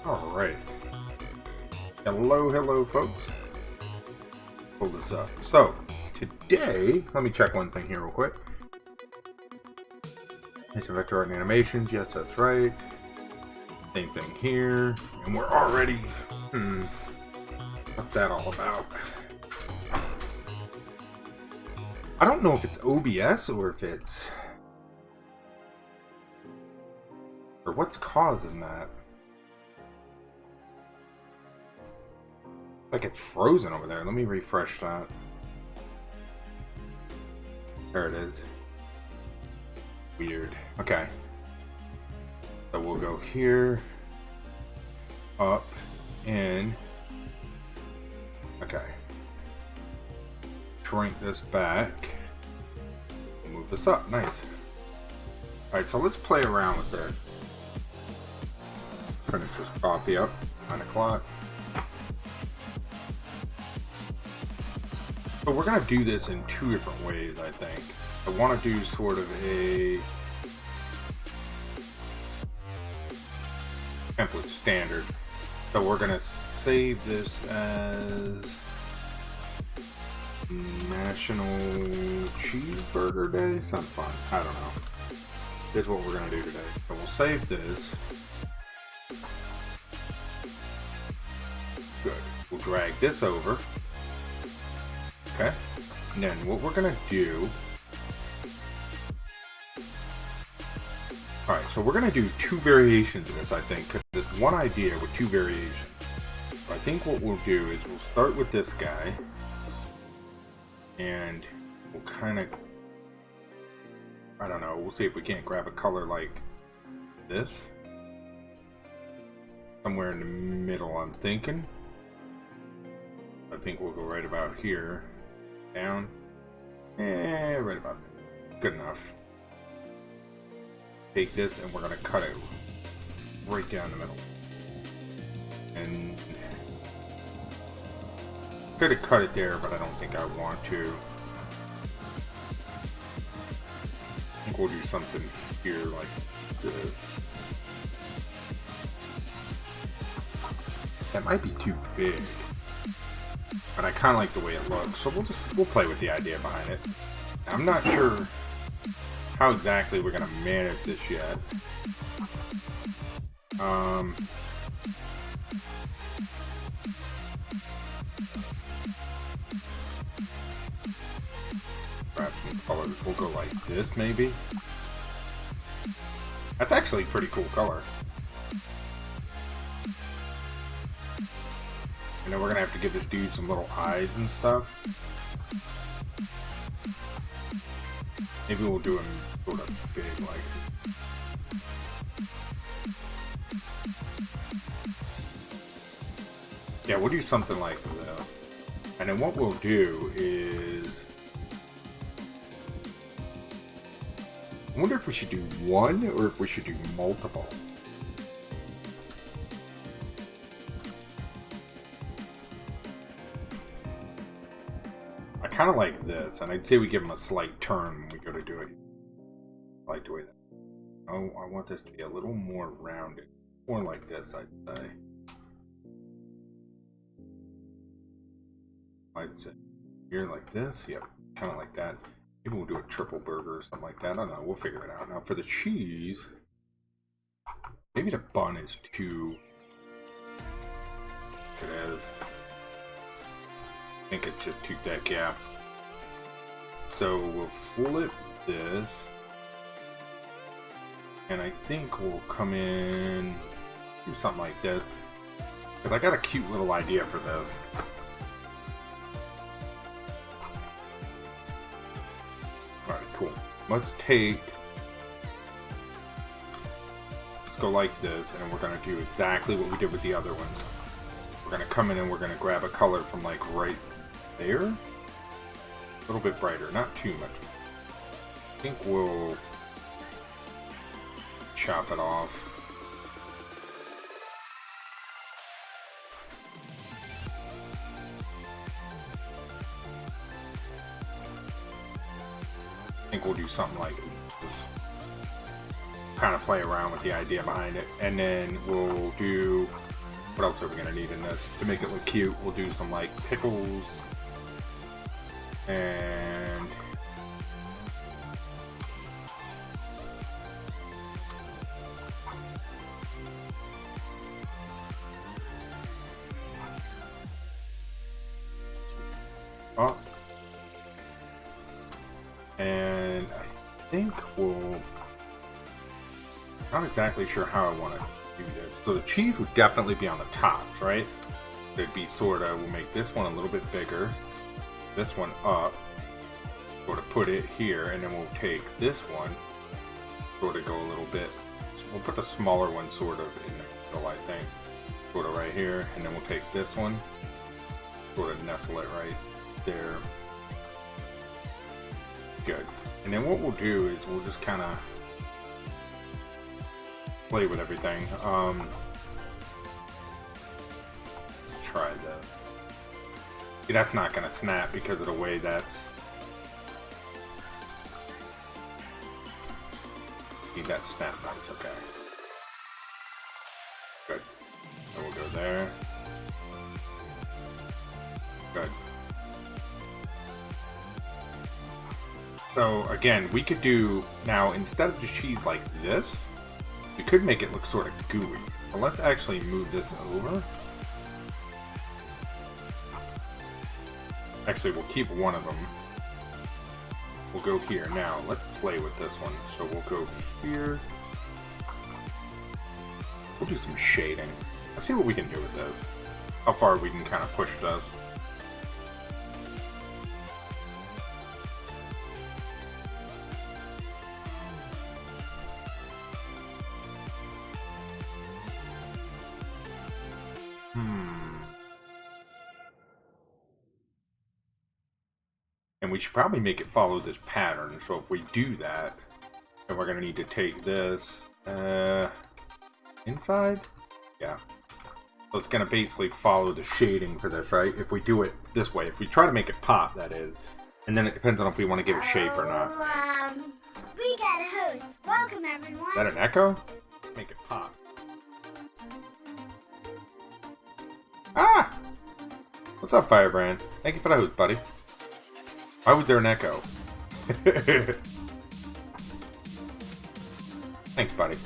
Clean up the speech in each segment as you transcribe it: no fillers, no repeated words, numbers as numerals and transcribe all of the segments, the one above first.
Alright. Hello, folks. Pull this up. So, today, let me check one thing here real quick. It's a vector art and animations. Yes, that's right. Same thing here. And we're already... what's that all about? I don't know if it's OBS or if it's... or what's causing that. Like it's frozen over there. Let me refresh that. There it is. Weird. Okay. So we'll go here, up, in. Okay. Shrink this back. Move this up. Nice. Alright, so let's play around with this. Finish this coffee up. 9 o'clock. So we're going to do this in two different ways, I think. I want to do sort of a template standard. So we're going to save this as National Cheeseburger Day? Sounds fun. I don't know. Here's what we're going to do today. So we'll save this. Good. We'll drag this over. Okay, and then what we're going to do... Alright, so we're going to do two variations of this, I think, because it's one idea with two variations. So I think what we'll do is we'll start with this guy, and we'll kind of... I don't know, we'll see if we can't grab a color like this. Somewhere in the middle, I'm thinking. I think we'll go right about here. Down. Right about there. Good enough. Take this and we're going to cut it right down the middle. And could have cut it there, but I don't think I want to. I think we'll do something here like this. That might be too big. But I kind of like the way it looks, so we'll play with the idea behind it. I'm not sure how exactly we're gonna manage this yet. Grab some colors. We'll go like this, maybe. That's actually a pretty cool color. And then we're gonna have to give this dude some little eyes and stuff. Maybe we'll do him sort of big, like. Yeah, we'll do something like that. And then what we'll do is... I wonder if we should do one or if we should do multiple. Kind of like this, and I'd say we give him a slight turn when we go to do it. I like the way that. Oh, I want this to be a little more rounded, more like this, I'd say. I'd say here like this. Yep, kind of like that. Maybe we'll do a triple burger or something like that. I don't know. We'll figure it out. Now for the cheese, maybe the bun is too. It is. I think it's just too thick, yeah. So we'll flip this, and I think we'll come in, do something like this, because I got a cute little idea for this. Alright, cool. Let's go like this, and we're going to do exactly what we did with the other ones. We're going to come in and we're going to grab a color from like right there. A little bit brighter, not too much. I think we'll chop it off. I think we'll do something like this. Kind of play around with the idea behind it. And then we'll do What else are we gonna need in this to make it look cute? We'll do some like pickles and oh, and I think we'll. Not exactly sure how I want to do this. So the cheese would definitely be on the tops, right? It'd be sort of, we'll make this one a little bit bigger, this one up, sort of put it here, and then we'll take this one, sort of go a little bit, we'll put the smaller one sort of in the middle, I think, sort of right here, and then we'll take this one, sort of nestle it right there. Good. And then what we'll do is we'll just kind of play with everything. Try this. See, that's not gonna snap because of the way that's. Need that snap nice, okay. Good. So we'll go there. Good. So again, we could do now instead of the cheese like this. We could make it look sort of gooey. But let's actually move this over. Actually, we'll keep one of them. We'll go here. Now, let's play with this one. So we'll go here. We'll do some shading. Let's see what we can do with this. How far we can kind of push this. And we should probably make it follow this pattern. So if we do that, then we're going to need to take this inside. Yeah. So it's going to basically follow the shading for this, right? If we do it this way, if we try to make it pop, that is. And then it depends on if we want to give it shape or not. We got a host. Welcome, everyone. Is that an echo? Let's make it pop. Ah! What's up, Firebrand? Thank you for the host, buddy. Why was there an echo? Thanks, buddy.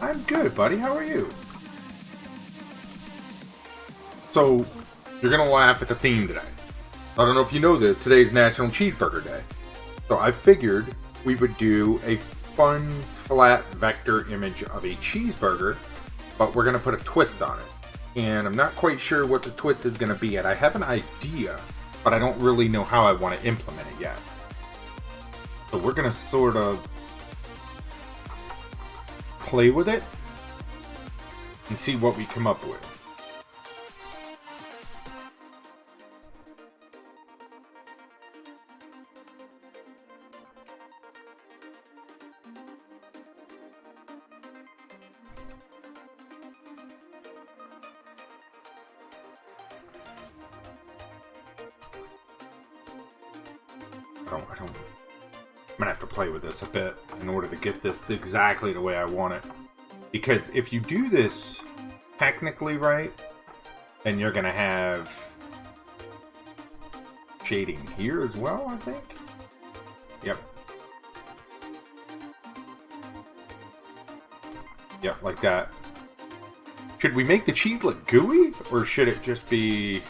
I'm good, buddy. How are you? So, you're gonna laugh at the theme today. I don't know if you know this. Today's National Cheeseburger Day. So I figured we would do a fun, flat vector image of a cheeseburger, but we're gonna put a twist on it. And I'm not quite sure what the twist is going to be yet. I have an idea, but I don't really know how I want to implement it yet. So we're going to sort of play with it and see what we come up with. I'm gonna have to play with this a bit in order to get this exactly the way I want it. Because if you do this technically right, then you're gonna have shading here as well, I think. Yep. Yep, like that. Should we make the cheese look gooey, or should it just be...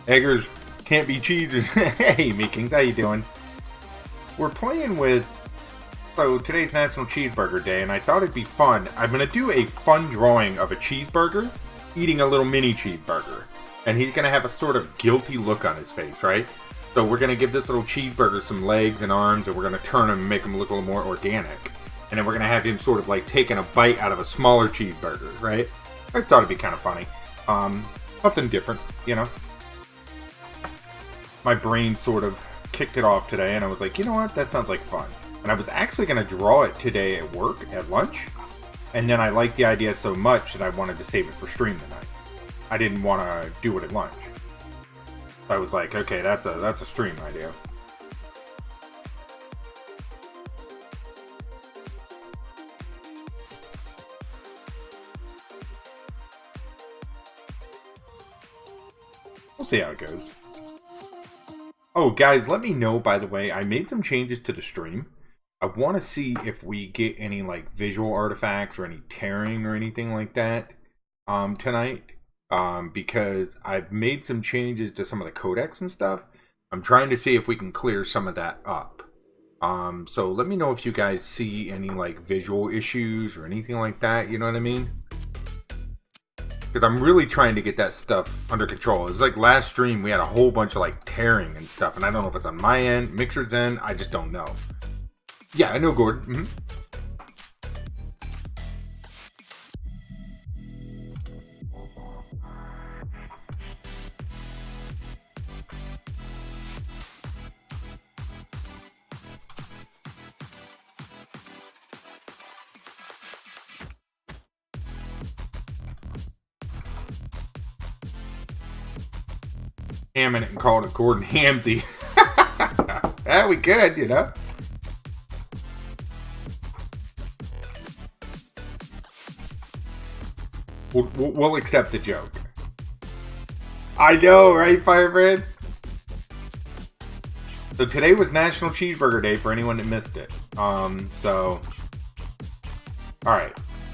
Eggers can't be cheesers. Hey, Meekings, how you doing? We're playing with... So, today's National Cheeseburger Day, and I thought it'd be fun. I'm going to do a fun drawing of a cheeseburger eating a little mini cheeseburger. And he's going to have a sort of guilty look on his face, right? So we're going to give this little cheeseburger some legs and arms, and we're going to turn him and make him look a little more organic. and then we're gonna have him sort of like taking a bite out of a smaller cheeseburger, right? I thought it'd be kind of funny. Something different, you know? My brain sort of kicked it off today, and I was like, you know what? That sounds like fun. And I was actually going to draw it today at work, at lunch, and then I liked the idea so much that I wanted to save it for stream tonight. I didn't want to do it at lunch. So I was like, okay, that's a stream idea. We'll see how it goes. Oh, guys, let me know, by the way, I made some changes to the stream. I want to see if we get any, like, visual artifacts or any tearing or anything like that tonight. Because I've made some changes to some of the codecs and stuff. I'm trying to see if we can clear some of that up. So let me know if you guys see any, like, visual issues or anything like that, you know what I mean? Because I'm really trying to get that stuff under control. It's like last stream, we had a whole bunch of like tearing and stuff. And I don't know if it's on my end, Mixer's end. I just don't know. Yeah, I know, Gordon. Hamming it and called it Gordon Hamsey. Yeah, we could, you know. We'll accept the joke. I know, right, Firebrand? So today was National Cheeseburger Day for anyone that missed it. Alright.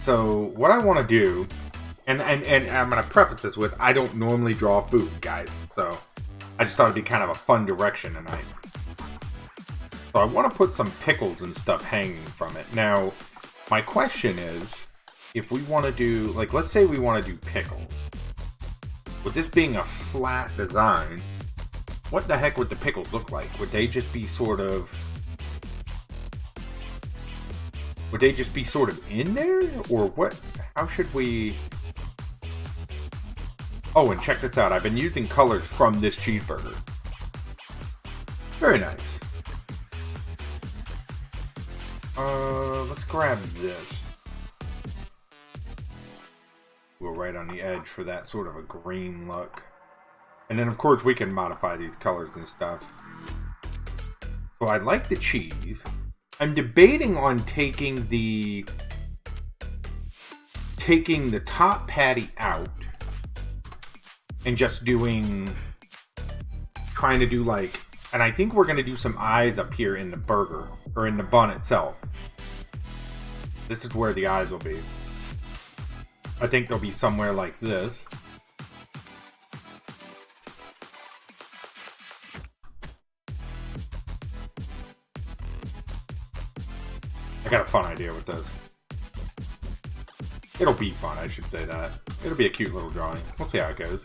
So what I want to do, and I'm going to preface this with, I don't normally draw food, guys. So I just thought it'd be kind of a fun direction tonight. So I want to put some pickles and stuff hanging from it. Now, my question is, if we want to do, like, let's say we want to do pickles. With this being a flat design, what the heck would the pickles look like? Would they just be sort of... Would they just be sort of in there? Or what? How should we... Oh, and check this out. I've been using colors from this cheeseburger. Very nice. Let's grab this. Go right on the edge for that sort of a green look. And then, of course, we can modify these colors and stuff. So I like the cheese. I'm debating on taking the top patty out and just trying to do like, and I think we're going to do some eyes up here in the burger, or in the bun itself. This is where the eyes will be. I think they'll be somewhere like this. I got a fun idea with this. It'll be fun, I should say that. It'll be a cute little drawing. We'll see how it goes.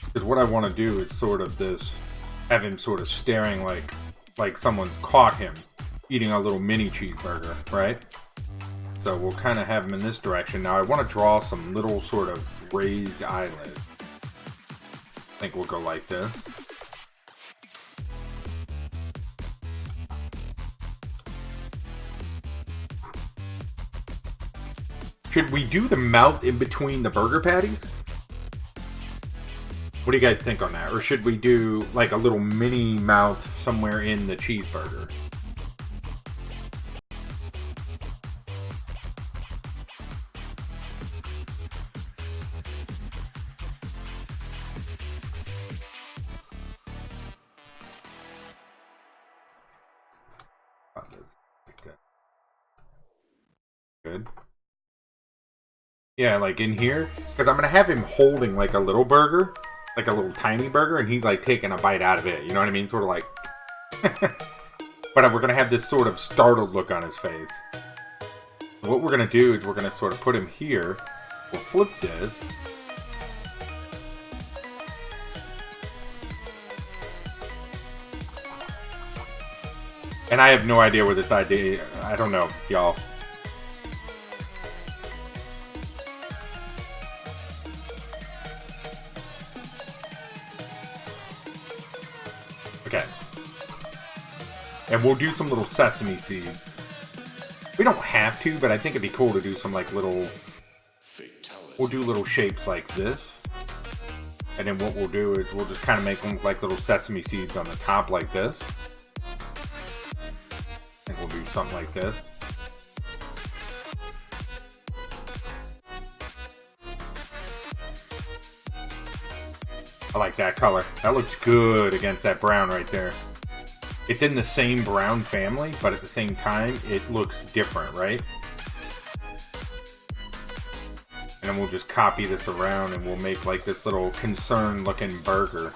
Because what I want to do is sort of this, have him sort of staring like someone's caught him eating a little mini cheeseburger, right? So we'll kind of have him in this direction. Now I want to draw some little sort of raised eyelids. I think we'll go like this. Should we do the mouth in between the burger patties? What do you guys think on that? Or should we do like a little mini mouth somewhere in the cheeseburger? Good. Yeah, like in here. Because I'm going to have him holding like a little burger. Like a little tiny burger. And he's like taking a bite out of it. You know what I mean? Sort of like... but we're going to have this sort of startled look on his face. What we're going to do is we're going to sort of put him here. We'll flip this. And I have no idea where this idea... I don't know, y'all. Okay. And we'll do some little sesame seeds. We don't have to, but I think it'd be cool to do some like little... We'll do little shapes like this. And then what we'll do is we'll just kind of make them look like little sesame seeds on the top like this. And we'll do something like this. I like that color. That looks good against that brown right there. It's in the same brown family, but at the same time, it looks different, right? And then we'll just copy this around and we'll make like this little concerned looking burger.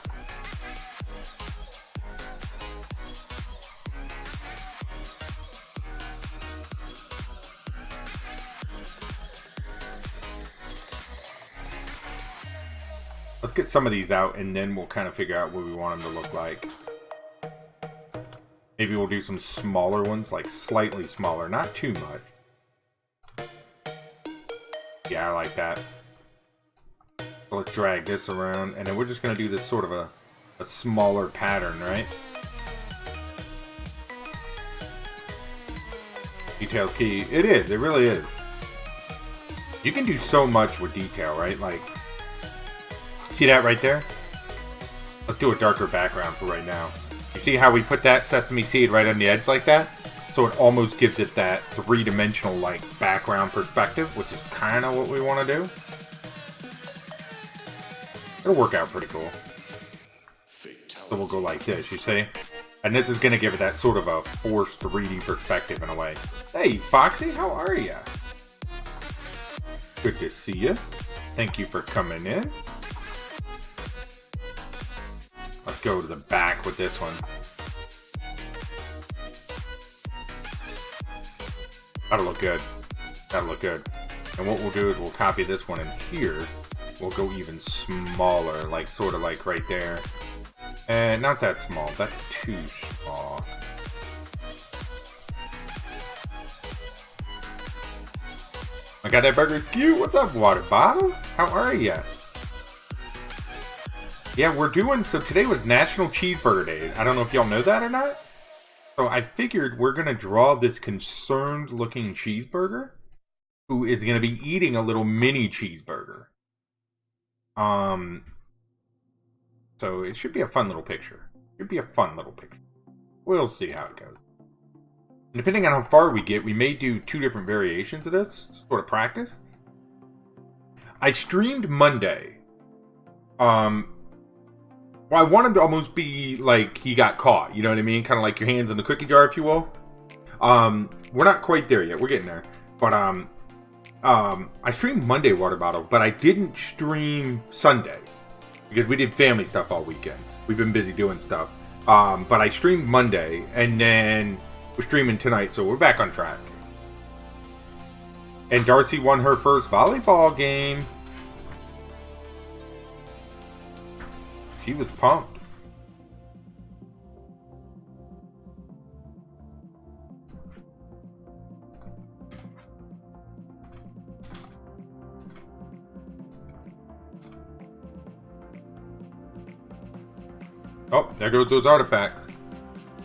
Let's get some of these out and then we'll kind of figure out what we want them to look like. Maybe we'll do some smaller ones, like slightly smaller, not too much. Yeah, I like that. So let's drag this around, and then we're just going to do this sort of a smaller pattern, right? Detail's key. It is, it really is. You can do so much with detail, right? Like, see that right there? Let's do a darker background for right now. You see how we put that sesame seed right on the edge like that? So it almost gives it that three-dimensional like background perspective, which is kind of what we want to do. It'll work out pretty cool. So we'll go like this, you see? And this is going to give it that sort of a forced 3D perspective in a way. Hey, Foxy, how are ya? Good to see you. Thank you for coming in. Let's go to the back with this one. That'll look good. That'll look good. And what we'll do is we'll copy this one in here. We'll go even smaller, like sort of like right there. And not that small. That's too small. I got that burger's cute. What's up, water bottle? How are ya? Yeah, we're doing, so today was National Cheeseburger Day. I don't know if y'all know that or not. So I figured we're going to draw this concerned looking cheeseburger who is going to be eating a little mini cheeseburger. So it should be a fun little picture. Should be a fun little picture. We'll see how it goes. And depending on how far we get, we may do 2 different variations of this, sort of practice. I streamed Monday. Well, I want him to almost be like he got caught. You know what I mean? Kind of like your hands in the cookie jar, if you will. We're not quite there yet. We're getting there. But I streamed Monday Water Bottle, but I didn't stream Sunday because we did family stuff all weekend. We've been busy doing stuff. But I streamed Monday, and then we're streaming tonight, so we're back on track. And Darcy won her first volleyball game. She was pumped. Oh, there goes those artifacts.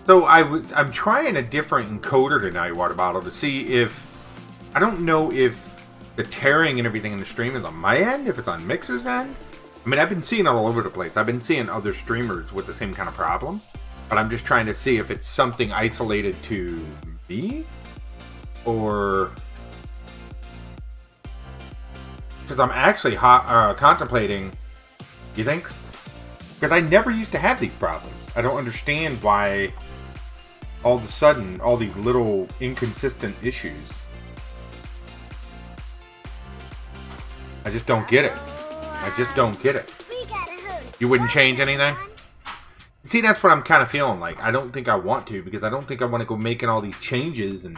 So I'm trying a different encoder tonight, Water Bottle, to see if... I don't know if the tearing and everything in the stream is on my end, if it's on Mixer's end. I mean, I've been seeing it all over the place. I've been seeing other streamers with the same kind of problem. But I'm just trying to see if it's something isolated to me. Or... because I'm actually contemplating... You think? Because I never used to have these problems. I don't understand why all of a sudden all these little inconsistent issues. I just don't get it. I just don't get it. You wouldn't change anything? See, that's what I'm kind of feeling like. I don't think I want to, because I don't think I want to go making all these changes and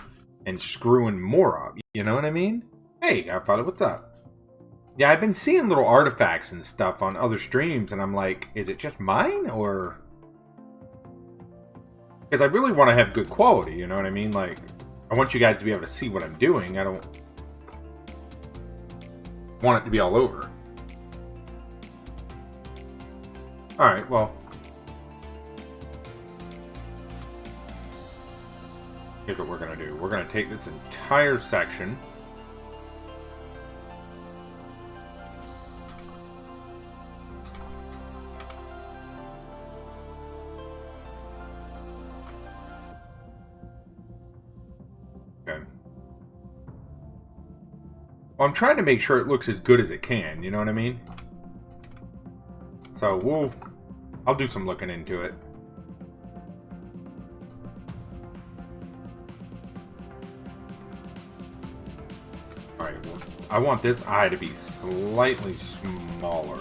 screwing more up. You know what I mean? Hey, Godfather, what's up? Yeah, I've been seeing little artifacts and stuff on other streams, and I'm like, is it just mine, or... Because I really want to have good quality, you know what I mean? Like, I want you guys to be able to see what I'm doing. I don't want it to be all over. Alright, well... Here's what we're going to do. We're going to take this entire section... Well, I'm trying to make sure it looks as good as it can, you know what I mean? So I'll do some looking into it. Alright, well, I want this eye to be slightly smaller.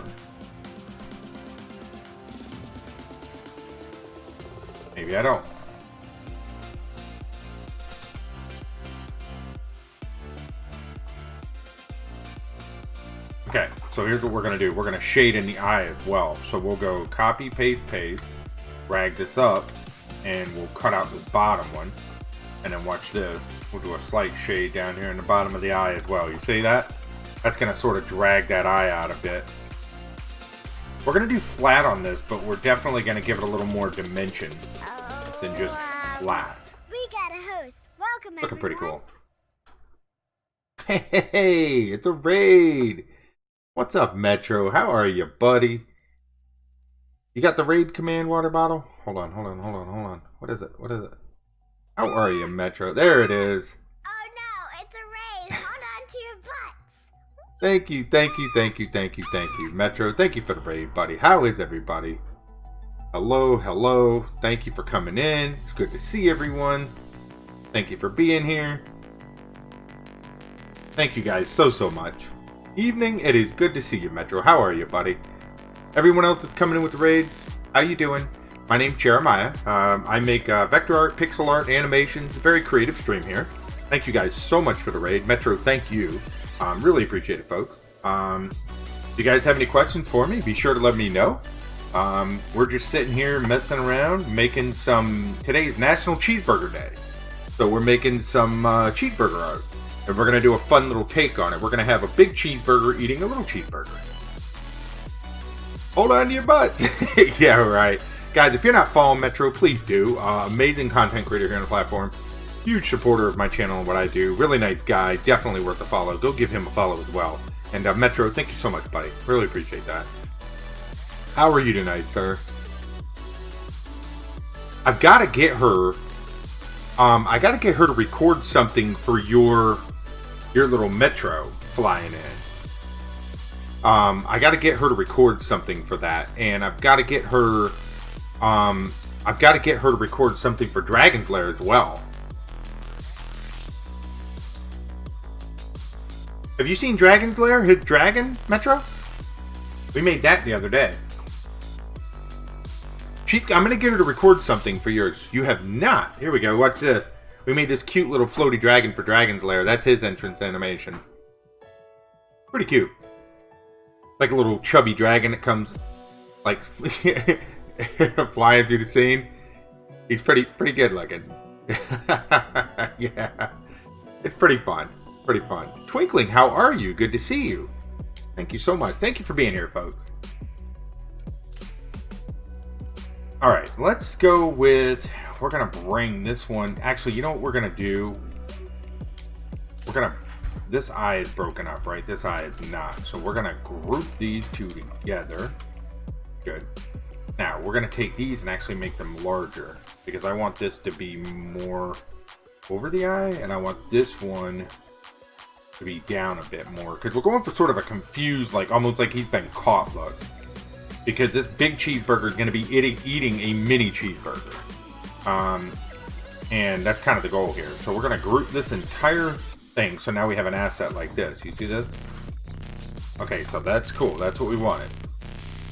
Maybe I don't. Okay, so here's what we're going to do. We're going to shade in the eye as well. So we'll go copy, paste, drag this up, and we'll cut out this bottom one. And then watch this. We'll do a slight shade down here in the bottom of the eye as well. You see that? That's going to sort of drag that eye out a bit. We're going to do flat on this, but we're definitely going to give it a little more dimension than just flat. We got a host. Welcome, Looking pretty everyone. cool. Hey, it's a raid. What's up, Metro? How are you, buddy? You got the raid command water bottle? Hold on. What is it? How are you, Metro? There it is. Oh no, it's a raid. Hold on to your butts. Thank you, Metro. Thank you for the raid, buddy. How is everybody? Hello. Thank you for coming in. It's good to see everyone. Thank you for being here. Thank you guys so much. Evening, it is good to see you, Metro. How are you, buddy? Everyone else that's coming in with the raid, how you doing? My name's Jeremiah. I make vector art, pixel art, animations, a very creative stream here. Thank you guys so much for the raid. Metro, thank you. Really appreciate it, folks. If you guys have any questions for me, be sure to let me know. We're just sitting here messing around, making today's National Cheeseburger Day. So we're making some cheeseburger art. And we're going to do a fun little take on it. We're going to have a big cheeseburger eating a little cheeseburger. Hold on to your butts. Yeah, right. Guys, if you're not following Metro, please do. Amazing content creator here on the platform. Huge supporter of my channel and what I do. Really nice guy. Definitely worth a follow. Go give him a follow as well. And Metro, thank you so much, buddy. Really appreciate that. How are you tonight, sir? I've got to get her... I got to get her to record something for your little Metro flying in. I got to get her to record something for that, and I've got to get her to record something for Dragon's Lair as well. Have you seen Dragon's Lair? His dragon, Metro? We made that the other day. I'm going to get her to record something for yours. You have not. Here we go. Watch this. We made this cute little floaty dragon for Dragon's Lair. That's his entrance animation. Pretty cute. Like a little chubby dragon that comes, like, flying through the scene. He's pretty good looking. Yeah. It's pretty fun. Twinkling, how are you? Good to see you. Thank you so much. Thank you for being here, folks. Alright, let's go with... We're going to bring this one... Actually, you know what we're going to do? We're going to... This eye is broken up, right? This eye is not. So we're going to group these two together. Good. Now, we're going to take these and actually make them larger. Because I want this to be more over the eye. And I want this one to be down a bit more. Because we're going for sort of a confused, like almost like he's been caught look. Because this big cheeseburger is going to be eating a mini cheeseburger. And that's kind of the goal here. So we're going to group this entire thing. So now we have an asset like this. You see this? Okay, so that's cool. That's what we wanted.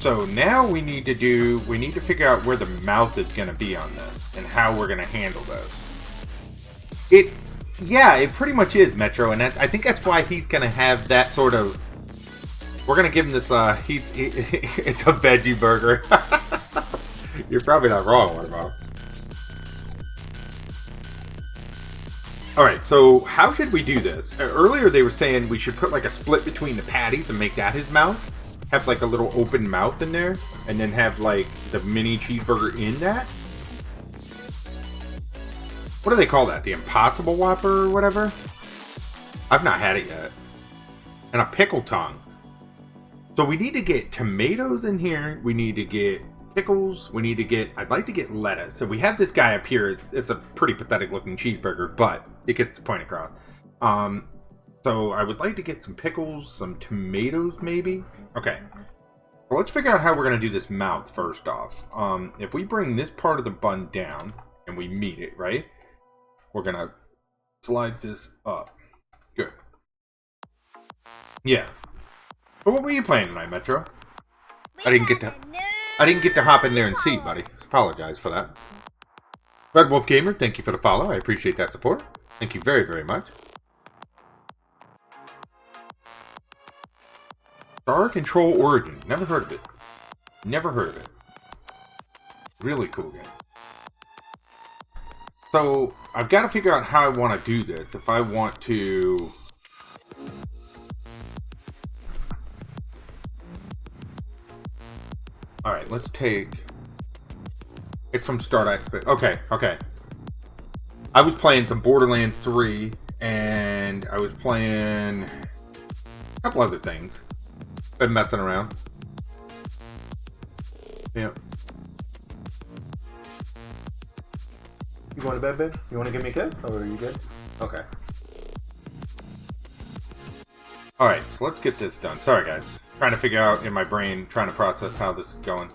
So now we need to figure out where the mouth is going to be on this and how we're going to handle this. Yeah, it pretty much is, Metro, and I think that's why he's going to have that sort of... We're going to give him this, it's a veggie burger. You're probably not wrong, what about? Alright, so how should we do this? Earlier they were saying we should put like a split between the patties and make that his mouth. Have like a little open mouth in there, and then have like the mini cheeseburger in that. What do they call that? The Impossible Whopper or whatever? I've not had it yet. And a pickle tongue. So we need to get tomatoes in here. We need to get pickles. We need to get... I'd like to get lettuce. So we have this guy up here. It's a pretty pathetic looking cheeseburger, but it gets the point across. So I would like to get some pickles, some tomatoes maybe. Okay. Well, let's figure out how we're going to do this mouth first off. If we bring this part of the bun down and we meet it, right? We're going to slide this up. Good. Yeah. But what were you playing tonight, Metro? I didn't get to hop in there and see, buddy. Apologize for that. Red Wolf Gamer, thank you for the follow. I appreciate that support. Thank you very, very much. Star Control Origin. Never heard of it. Never heard of it. Really cool game. So, I've got to figure out how I want to do this. If I want to... Alright, let's take... It's from Start Expo. Okay. I was playing some Borderlands 3, and I was playing a couple other things. Been messing around. Yeah. You going to bed, babe? You want to give me a kiss? Or are you good? Okay. Alright, so let's get this done. Sorry, guys. Trying to figure out in my brain, trying to process how this is going.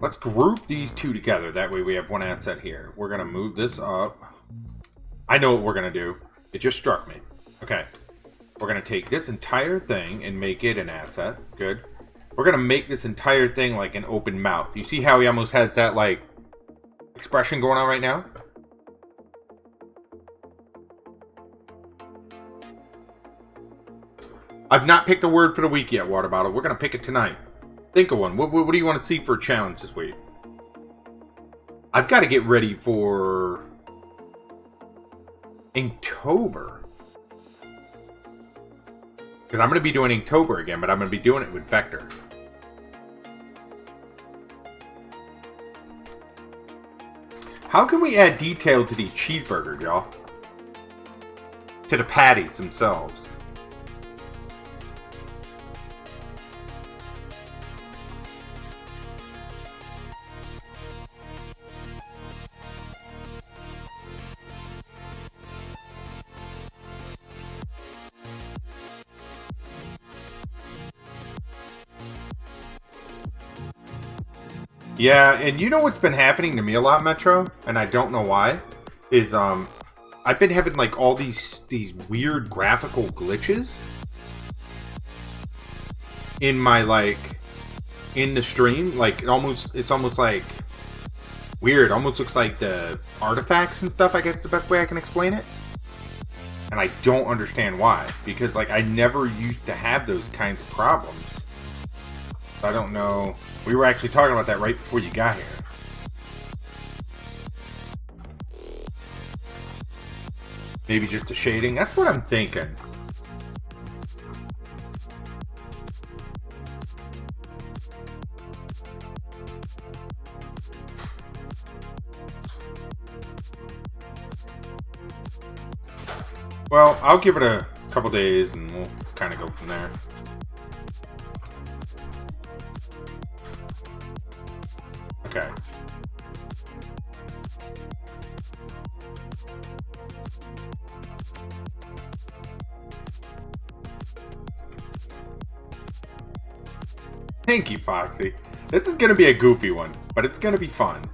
Let's group these two together. That way we have one asset here. We're going to move this up. I know what we're going to do. It just struck me. Okay. We're going to take this entire thing and make it an asset. Good. We're going to make this entire thing like an open mouth. You see how he almost has that, like, expression going on right now? I've not picked a word for the week yet, Water Bottle. We're going to pick it tonight. Think of one. What do you want to see for a challenge this week? I've got to get ready for... Inktober. Because I'm going to be doing Inktober again, but I'm going to be doing it with Vector. How can we add detail to these cheeseburgers, y'all? To the patties themselves. Yeah, and you know what's been happening to me a lot, Metro? And I don't know why. Is, I've been having, like, all these weird graphical glitches. In my, like, in the stream. Like, it's almost like weird. Almost looks like the artifacts and stuff, I guess is the best way I can explain it. And I don't understand why. Because, like, I never used to have those kinds of problems. I don't know. We were actually talking about that right before you got here. Maybe just a shading? That's what I'm thinking. Well, I'll give it a couple days and we'll kind of go from there. Okay. Thank you, Foxy. This is going to be a goofy one, but it's going to be fun.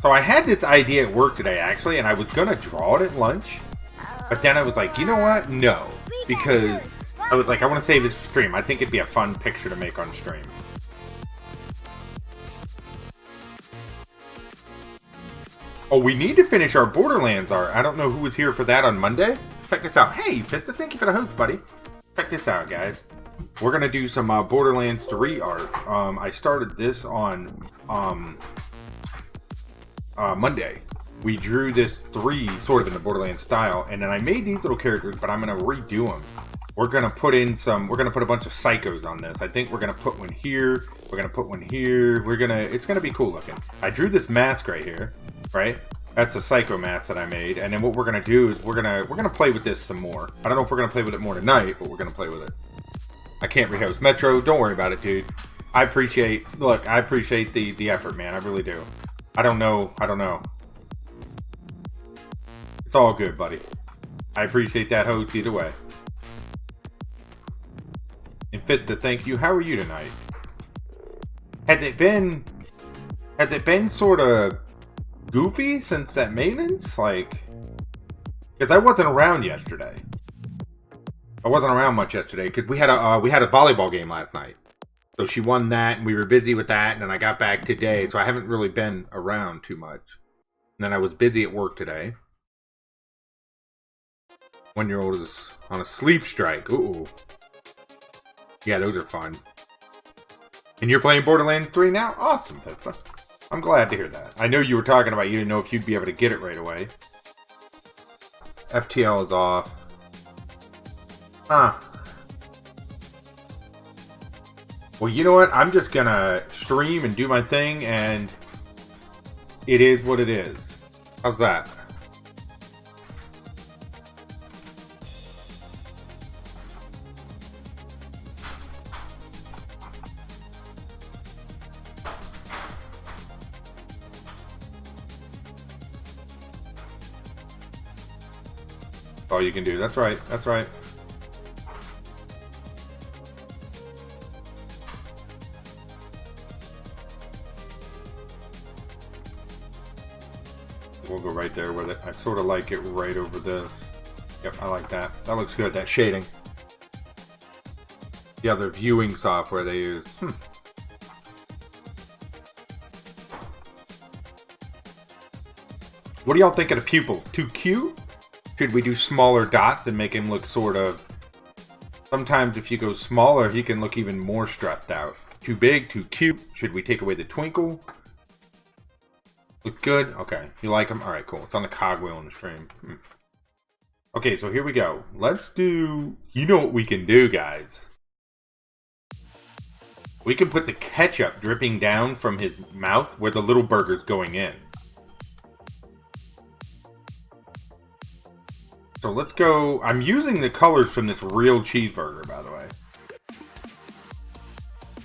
So I had this idea at work today, actually, and I was gonna draw it at lunch. But then I was like, you know what? No. Because I was like, I want to save this for stream. I think it'd be a fun picture to make on stream. Oh, we need to finish our Borderlands art. I don't know who was here for that on Monday. Check this out. Hey, Fista, thank you for the host, buddy. Check this out, guys. We're going to do some Borderlands 3 art. I started this on Monday. We drew this 3 sort of in the Borderlands style, and then I made these little characters, but I'm going to redo them. We're going to put in we're going to put a bunch of psychos on this. I think we're going to put one here. We're going to put one here. It's going to be cool looking. I drew this mask right here, right? That's a psycho mask that I made. And then what we're going to do is we're going to play with this some more. I don't know if we're going to play with it more tonight, but we're going to play with it. I can't rehost. Metro, don't worry about it, dude. I appreciate the effort, man. I really do. I don't know. It's all good, buddy. I appreciate that host either way. And Fista, thank you. How are you tonight? Has it been sort of goofy since that maintenance? Like, because I wasn't around yesterday. I wasn't around much yesterday because we had a volleyball game last night. So she won that, and we were busy with that, and then I got back today, so I haven't really been around too much. And then I was busy at work today. 1-year-old is on a sleep strike. Ooh. Yeah, those are fun. And you're playing Borderlands 3 now? Awesome. I'm glad to hear that. I know you were talking about you didn't know if you'd be able to get it right away. FTL is off. Huh. Well, you know what? I'm just gonna stream and do my thing, and it is what it is. How's that? All you can do. That's right. That's right. We'll go right there with it. I sort of like it right over this. Yep, I like that. That looks good. That shading. The other viewing software they use. What do y'all think of the pupil? Too cute? Should we do smaller dots and make him look sort of... Sometimes if you go smaller, he can look even more stressed out. Too big, too cute. Should we take away the twinkle? Look good? Okay. You like him? Alright, cool. It's on the cogwheel in the stream. Okay, so here we go. Let's do... You know what we can do, guys. We can put the ketchup dripping down from his mouth where the little burger's going in. So let's go... I'm using the colors from this real cheeseburger, by the way.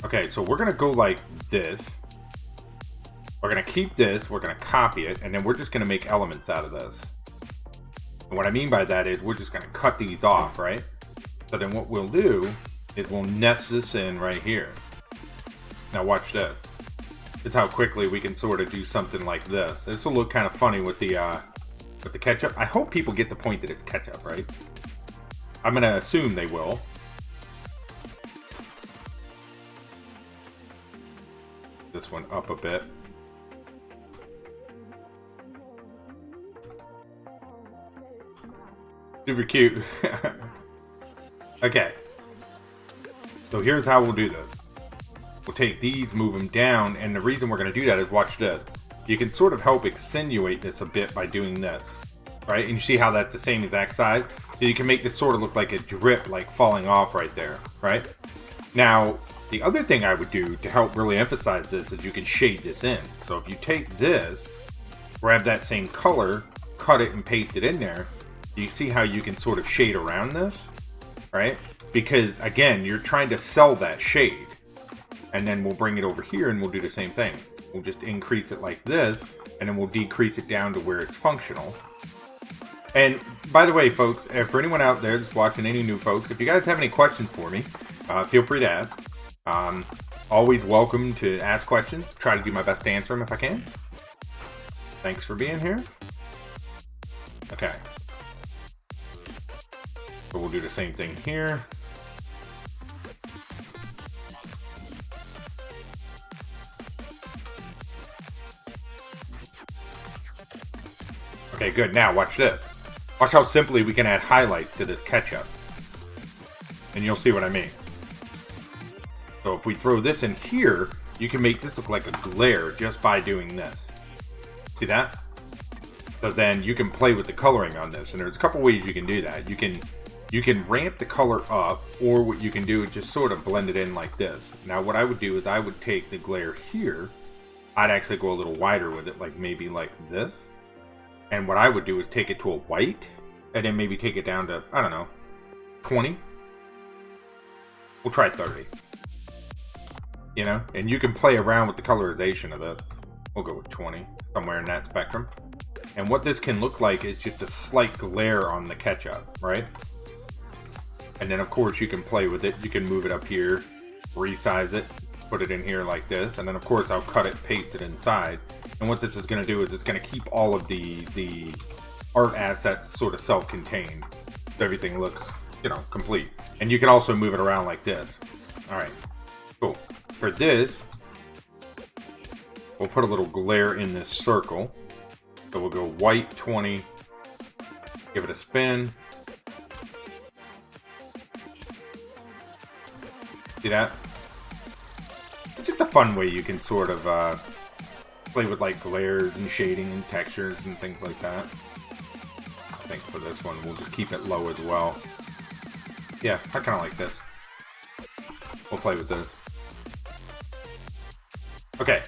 Okay, so we're going to go like this. We're going to keep this, we're going to copy it, and then we're just going to make elements out of this. And what I mean by that is we're just going to cut these off, right? So then what we'll do is we'll nest this in right here. Now watch this. This is how quickly we can sort of do something like this. This will look kind of funny with the ketchup. I hope people get the point that it's ketchup, right? I'm going to assume they will. This one up a bit. Super cute. Okay. So here's how we'll do this. We'll take these, move them down, and the reason we're going to do that is watch this. You can sort of help accentuate this a bit by doing this. Right? And you see how that's the same exact size? So you can make this sort of look like a drip, like falling off right there. Right? Now, the other thing I would do to help really emphasize this is you can shade this in. So if you take this, grab that same color, cut it and paste it in there, you see how you can sort of shade around this, right? Because again, you're trying to sell that shade. And then we'll bring it over here and we'll do the same thing. We'll just increase it like this, and then we'll decrease it down to where it's functional. And by the way, folks, for anyone out there that's watching, any new folks, if you guys have any questions for me, feel free to ask. Always welcome to ask questions. Try to do my best to answer them if I can. Thanks for being here. Okay. So we'll do the same thing here. Okay, good. Now watch this. Watch how simply we can add highlights to this ketchup. And you'll see what I mean. So if we throw this in here, you can make this look like a glare just by doing this. See that? So then you can play with the coloring on this. And there's a couple ways you can do that. You can ramp the color up, or what you can do is just sort of blend it in like this. Now what I would do is I would take the glare here. I'd actually go a little wider with it, like maybe like this. And what I would do is take it to a white, and then maybe take it down to, I don't know, 20. We'll try 30. You know, and you can play around with the colorization of this. We'll go with 20, somewhere in that spectrum. And what this can look like is just a slight glare on the ketchup, right? And then of course you can play with it. You can move it up here, resize it, put it in here like this. And then of course I'll cut it, paste it inside. And what this is going to do is it's going to keep all of the art assets sort of self-contained. So everything looks, you know, complete. And you can also move it around like this. All right, cool. For this, we'll put a little glare in this circle. So we'll go white 20, give it a spin. See that? It's just a fun way you can sort of play with like glares and shading and textures and things like that. I think for this one, we'll just keep it low as well. Yeah, I kind of like this. We'll play with this. Okay,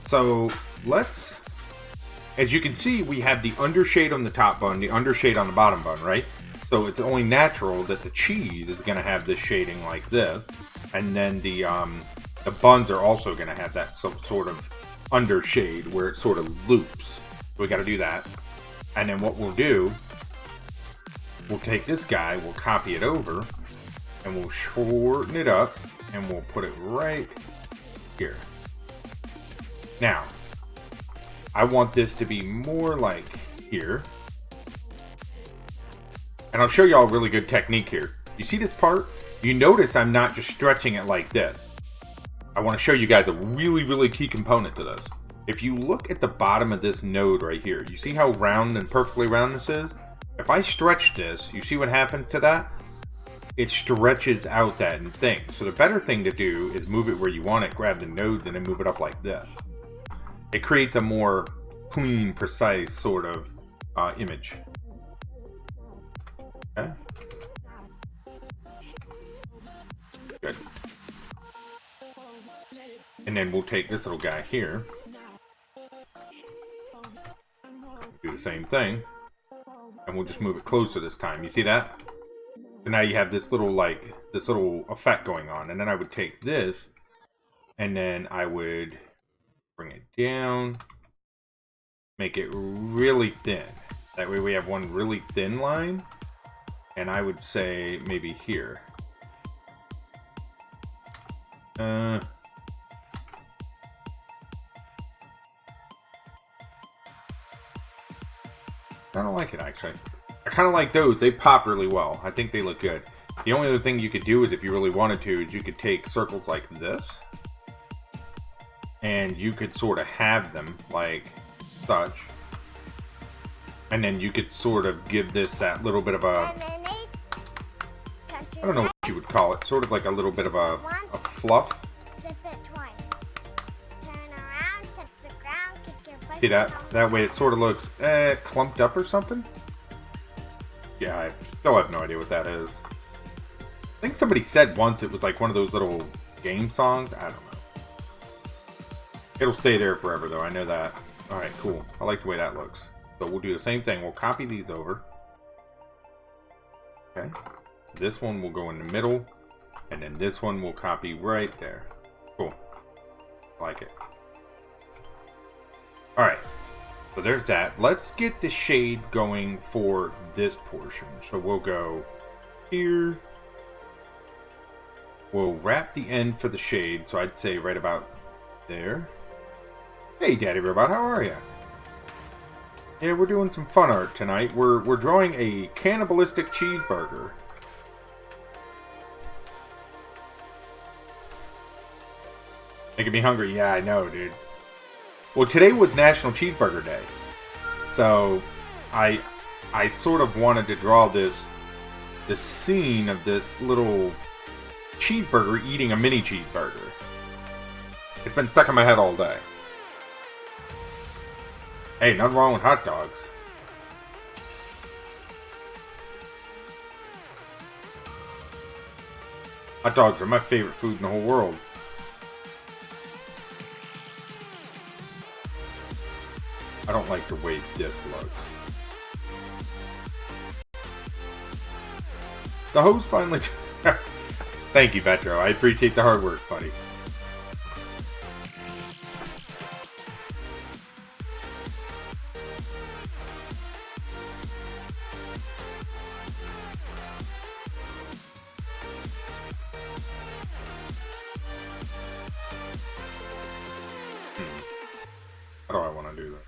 so let's, as you can see, we have the undershade on the top bun, the undershade on the bottom bun, right? So it's only natural that the cheese is going to have this shading like this, and then the buns are also going to have that sort of undershade where it sort of loops. So we got to do that, and then what we'll do, we'll take this guy, we'll copy it over, and we'll shorten it up, and we'll put it right here. Now, I want this to be more like here. And I'll show you all a really good technique here. You see this part? You notice I'm not just stretching it like this. I want to show you guys a really, really key component to this. If you look at the bottom of this node right here, you see how round and perfectly round this is? If I stretch this, you see what happens to that? It stretches out that thing. So the better thing to do is move it where you want it, grab the nodes, and then move it up like this. It creates a more clean, precise sort of image. Okay. Good. And then we'll take this little guy here. Do the same thing. And we'll just move it closer this time. You see that? So now you have this little effect going on. And then I would take this, and then I would bring it down, make it really thin. That way we have one really thin line, and I would say maybe here. I don't like it, actually. I kind of like those. They pop really well. I think they look good. The only other thing you could do is, if you really wanted to, is you could take circles like this, and you could sort of have them like such, and then you could sort of give this that little bit of a, I don't know what you would call it, sort of like a little bit of a fluff. See that? That way it sort of looks clumped up or something. Yeah, I still have no idea what that is. I think somebody said once it was like one of those little game songs. I don't know. It'll stay there forever though, I know that. Alright, cool. I like the way that looks. So we'll do the same thing. We'll copy these over. Okay. This one will go in the middle. And then this one will copy right there. Cool. I like it. Alright. So there's that. Let's get the shade going for this portion. So we'll go here. We'll wrap the end for the shade. So I'd say right about there. Hey, Daddy Robot, how are you? Yeah, we're doing some fun art tonight. We're drawing a cannibalistic cheeseburger. Making me hungry. Yeah, I know, dude. Well, today was National Cheeseburger Day. So, I sort of wanted to draw this scene of this little cheeseburger eating a mini cheeseburger. It's been stuck in my head all day. Hey, nothing wrong with hot dogs. Hot dogs are my favorite food in the whole world. I don't like the way this looks. The hose finally... Thank you, Metro. I appreciate the hard work, buddy. How do I want to do that?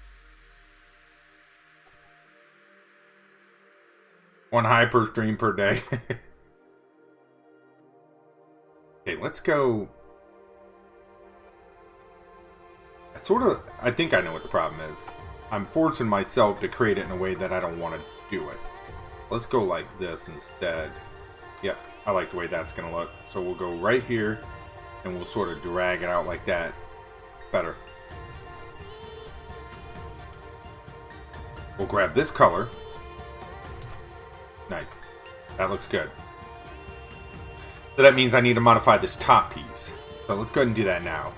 One hyper stream per day. Okay, let's go. I think I know what the problem is. I'm forcing myself to create it in a way that I don't want to do it. Let's go like this instead. Yep, I like the way that's going to look. So we'll go right here, and we'll sort of drag it out like that. Better. We'll grab this color. Nice. That looks good. So that means I need to modify this top piece. So let's go ahead and do that now.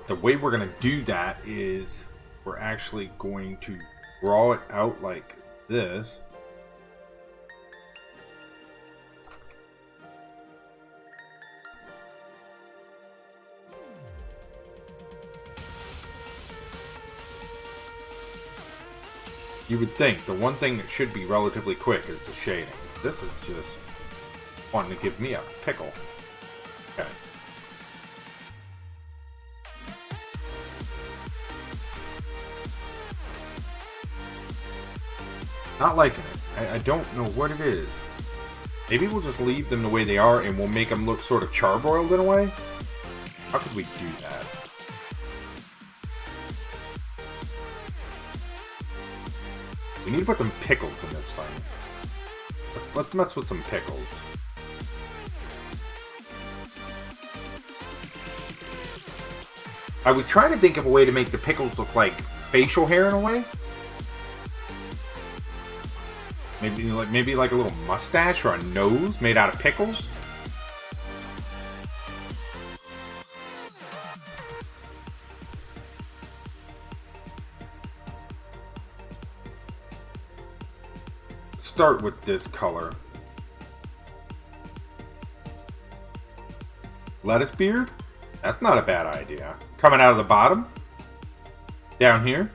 The way we're going to do that is we're actually going to draw it out like this. You would think the one thing that should be relatively quick is the shading. This is just wanting to give me a pickle. Okay. Not liking it. I don't know what it is. Maybe we'll just leave them the way they are and we'll make them look sort of charbroiled in a way? How could we do that? We need to put some pickles in this thing. Let's mess with some pickles. I was trying to think of a way to make the pickles look like facial hair in a way. Maybe like a little mustache or a nose made out of pickles. Start with this color. Lettuce beard? That's not a bad idea. Coming out of the bottom. Down here.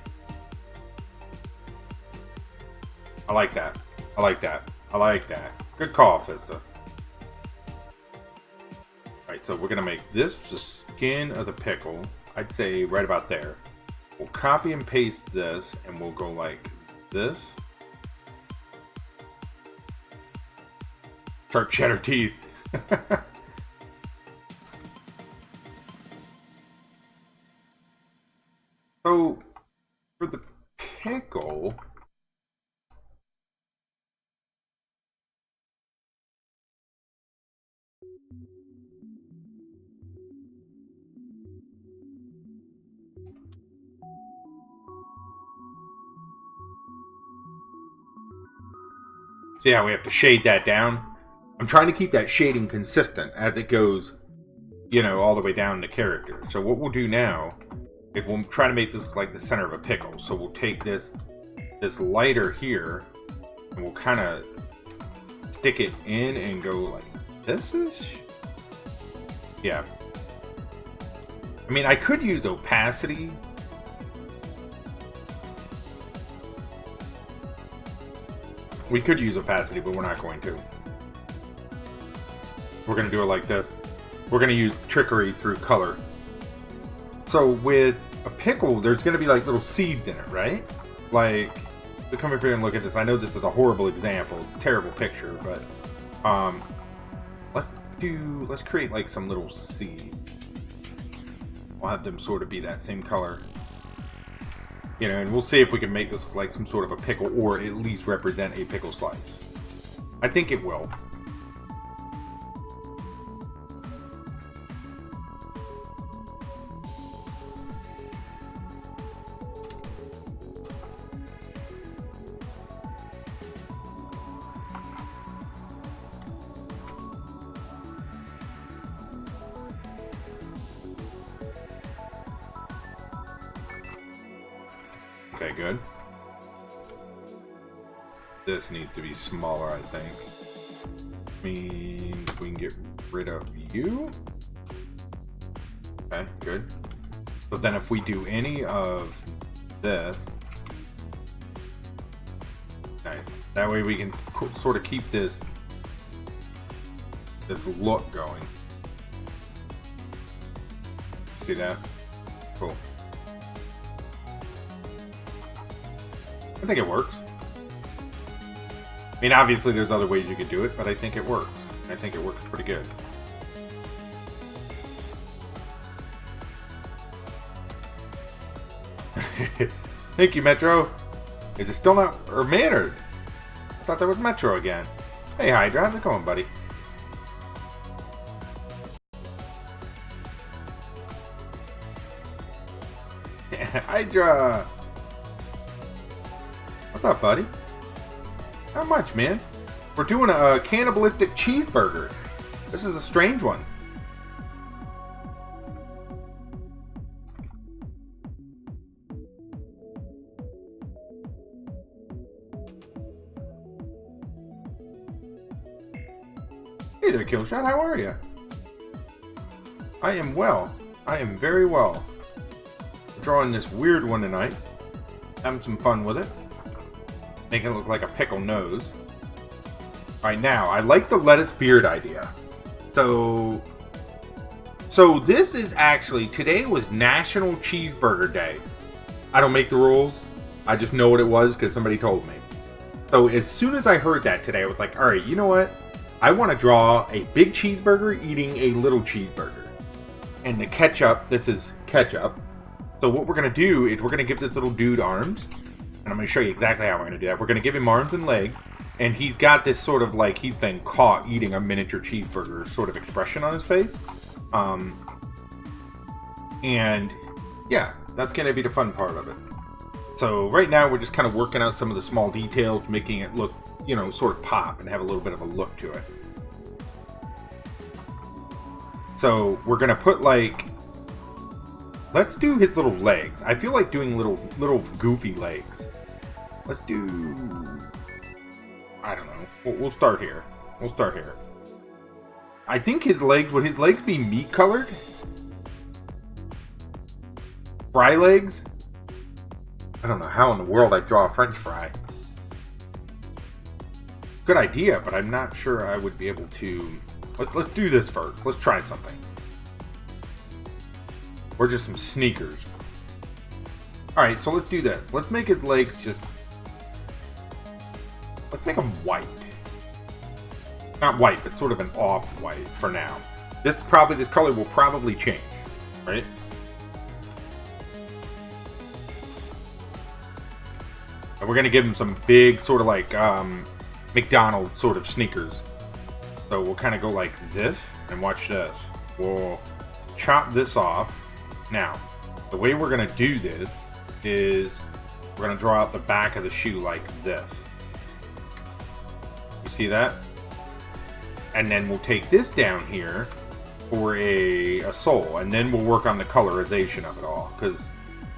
I like that. I like that. I like that. Good call, Fista. Alright, so we're going to make this the skin of the pickle. I'd say right about there. We'll copy and paste this, and we'll go like this. Sharp cheddar teeth. So, for the pickle... See how we have to shade that down? I'm trying to keep that shading consistent as it goes, you know, all the way down the character. So what we'll do now is we'll try to make this look like the center of a pickle. So we'll take this lighter here and we'll kind of stick it in and go like this is... Yeah. I mean, I could use opacity. We could use opacity, but we're not going to. We're going to do it like this. We're going to use trickery through color. So with a pickle, there's going to be like little seeds in it, right? Like So come over here and look at this. I know this is a horrible example, terrible picture, but let's create like some little seed. We'll have them sort of be that same color. You know, and we'll see if we can make this look like some sort of a pickle, or at least represent a pickle slice. I think it will. Okay, good. This needs to be smaller, I think. Means we can get rid of you. Okay, good. But then if we do any of this, nice. That way we can sort of keep this look going. See that? Cool. I think it works. I mean, obviously there's other ways you could do it, but I think it works. I think it works pretty good. Thank you, Metro. Is it still not, or Mannered? I thought that was Metro again. Hey, Hydra, how's it going, buddy? Hydra! What's up, buddy? Not much, man. We're doing a cannibalistic cheeseburger. This is a strange one. Hey there, Killshot. How are you? I am well. I am very well. We're drawing this weird one tonight. Having some fun with it. Making it look like a pickle nose. Alright, now, I like the lettuce beard idea. So this is actually, today was National Cheeseburger Day. I don't make the rules. I just know what it was because somebody told me. So as soon as I heard that today, I was like, alright, you know what? I want to draw a big cheeseburger eating a little cheeseburger. And the ketchup, this is ketchup. So what we're going to do is we're going to give this little dude arms. And I'm going to show you exactly how we're going to do that. We're going to give him arms and legs. And he's got this sort of like he's been caught eating a miniature cheeseburger sort of expression on his face. And yeah, that's going to be the fun part of it. So right now we're just kind of working out some of the small details, making it look, you know, sort of pop and have a little bit of a look to it. So we're going to put like, let's do his little legs. I feel like doing little goofy legs. Let's do, I don't know. We'll start here. We'll start here. I think his legs, would his legs be meat colored? Fry legs? I don't know how in the world I draw a French fry. Good idea, but I'm not sure I would be able to. Let's do this first. Let's try something. Or just some sneakers. Alright, so let's do this. Let's make his legs just... Let's make them white. Not white, but sort of an off-white for now. This color will probably change, right? And we're going to give him some big sort of like McDonald's sort of sneakers. So we'll kind of go like this, and watch this. We'll chop this off. Now, the way we're going to do this is we're going to draw out the back of the shoe like this. You see that? And then we'll take this down here for a sole, and then we'll work on the colorization of it all. Because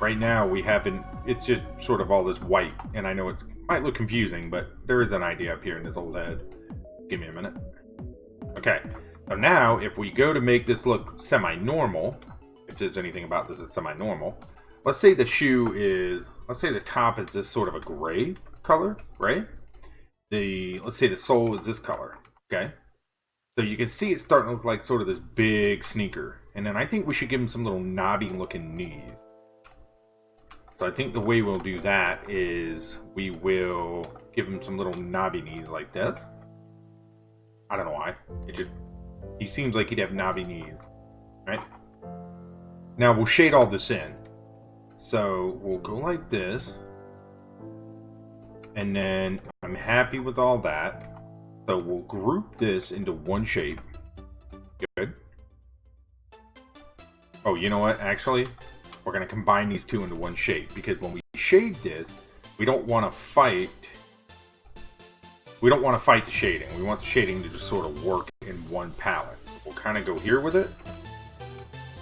right now we haven't, it's just sort of all this white, and I know it might look confusing, but there is an idea up here in this old head. Give me a minute. Okay, so now if we go to make this look semi-normal, if there's anything about this that's semi-normal, let's say the shoe is, let's say the top is this sort of a gray color, right? Let's say the sole is this color, okay? So you can see it's starting to look like sort of this big sneaker. And then I think we should give him some little knobby looking knees. So I think the way we'll do that is we will give him some little knobby knees like this. I don't know why. He seems like he'd have knobby knees, right? Now we'll shade all this in. So we'll go like this. And then I'm happy with all that. So we'll group this into one shape. Good. Oh, you know what? Actually, we're going to combine these two into one shape. Because when we shade this, we don't want to fight. We don't want to fight the shading. We want the shading to just sort of work in one palette. We'll kind of go here with it.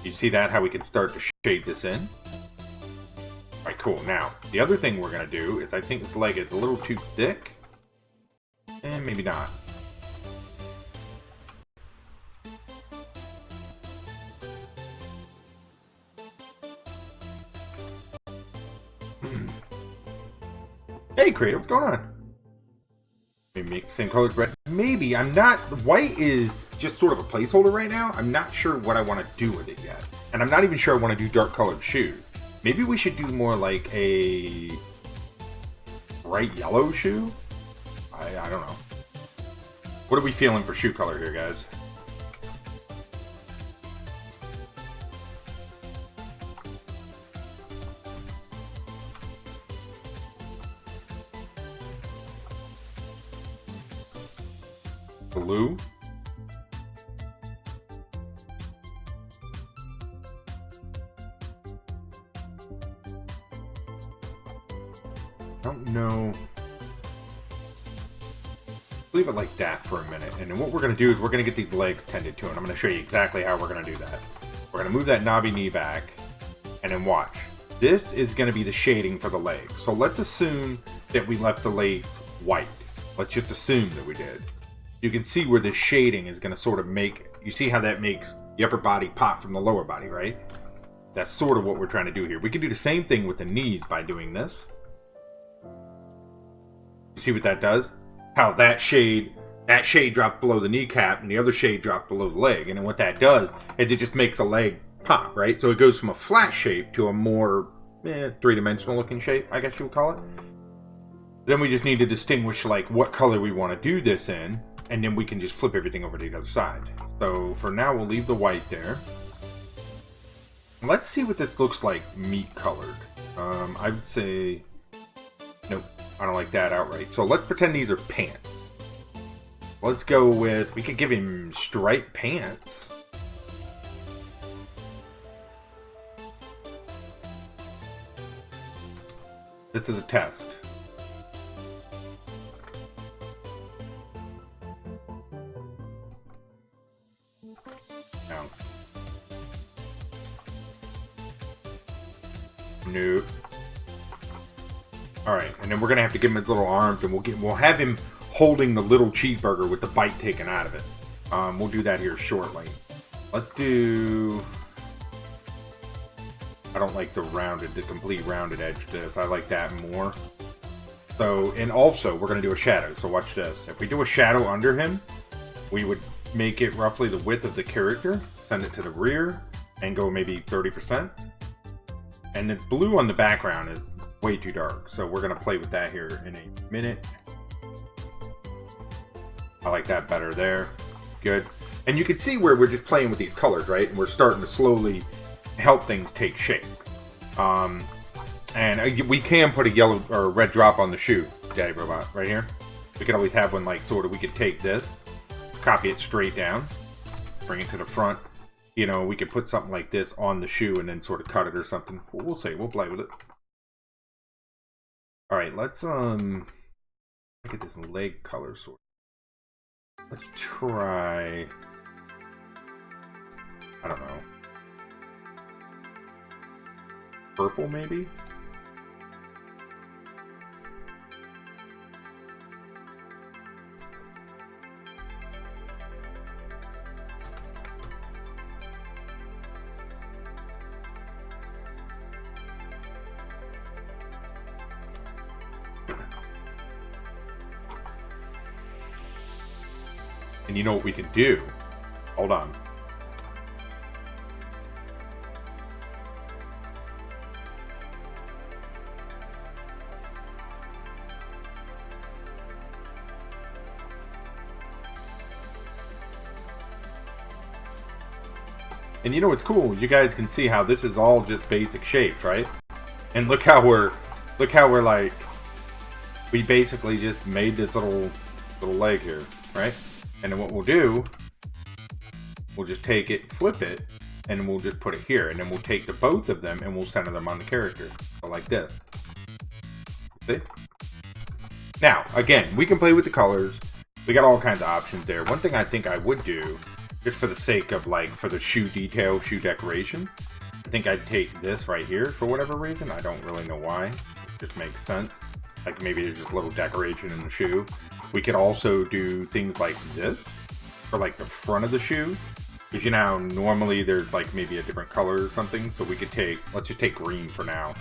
You see that? How we can start to shade this in? Alright, cool. Now, the other thing we're going to do is I think this leg is a little too thick. And maybe not. Hey, Creator, what's going on? Maybe make the same colors red. Maybe. I'm not... White is just sort of a placeholder right now. I'm not sure what I want to do with it yet. And I'm not even sure I want to do dark colored shoes. Maybe we should do more like a bright yellow shoe? I don't know. What are we feeling for shoe color here, guys? Blue. I don't know. Leave it like that for a minute. And then what we're going to do is we're going to get these legs tended to. And I'm going to show you exactly how we're going to do that. We're going to move that knobby knee back. And then watch. This is going to be the shading for the legs. So let's assume that we left the legs white. Let's just assume that we did. You can see where the shading is going to sort of make... You see how that makes the upper body pop from the lower body, right? That's sort of what we're trying to do here. We can do the same thing with the knees by doing this. You see what that does? How that shade dropped below the kneecap and the other shade dropped below the leg. And then what that does is it just makes a leg pop, right? So it goes from a flat shape to a more three-dimensional looking shape, I guess you would call it. Then we just need to distinguish like what color we want to do this in. And then we can just flip everything over to the other side. So for now, we'll leave the white there. Let's see what this looks like meat colored. I would say... Nope, I don't like that outright. So let's pretend these are pants. Let's go with... We could give him striped pants. This is a test. Nope. Alright, and then we're gonna have to give him his little arms, and we'll have him holding the little cheeseburger with the bite taken out of it. We'll do that here shortly. Let's do... I don't like the complete rounded edge to this. I like that more. So, and also, we're gonna do a shadow. So watch this. If we do a shadow under him, we would make it roughly the width of the character, send it to the rear, and go maybe 30%. And the blue on the background is way too dark, so we're going to play with that here in a minute. I like that better there. Good. And you can see where we're just playing with these colors, right? And we're starting to slowly help things take shape. And we can put a yellow or red drop on the shoe, Daddy Robot, right here. We could always have one like sort of, we could take this, copy it straight down, bring it to the front. You know, we could put something like this on the shoe and then sort of cut it or something. We'll see. We'll play with it. All right, let's look at this leg color sort. Let's try. I don't know. Purple, maybe. And you know what we can do? Hold on. And you know what's cool? You guys can see how this is all just basic shapes, right? And look how we're like, we basically just made this little leg here, right? And then what we'll do, we'll just take it, flip it, and we'll just put it here. And then we'll take the both of them and we'll center them on the character. So like this. See? Now, again, we can play with the colors. We got all kinds of options there. One thing I think I would do, just for the sake of like, for the shoe detail, shoe decoration, I think I'd take this right here for whatever reason. I don't really know why. It just makes sense. Like maybe there's just a little decoration in the shoe. We could also do things like this for like the front of the shoe. Because you know, normally there's like maybe a different color or something. So we could take, let's just take green for now.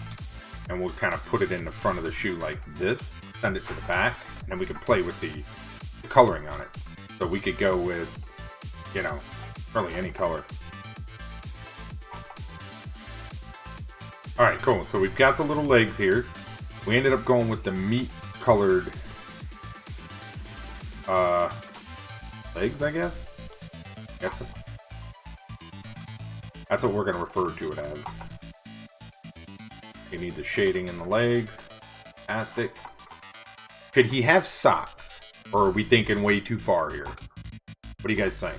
And we'll kind of put it in the front of the shoe like this. Send it to the back. And then we can play with the coloring on it. So we could go with, you know, really any color. Alright, cool. So we've got the little legs here. We ended up going with the meat colored legs, I guess? That's what we're going to refer to it as. We need the shading in the legs. Fantastic. Could he have socks? Or are we thinking way too far here? What do you guys think?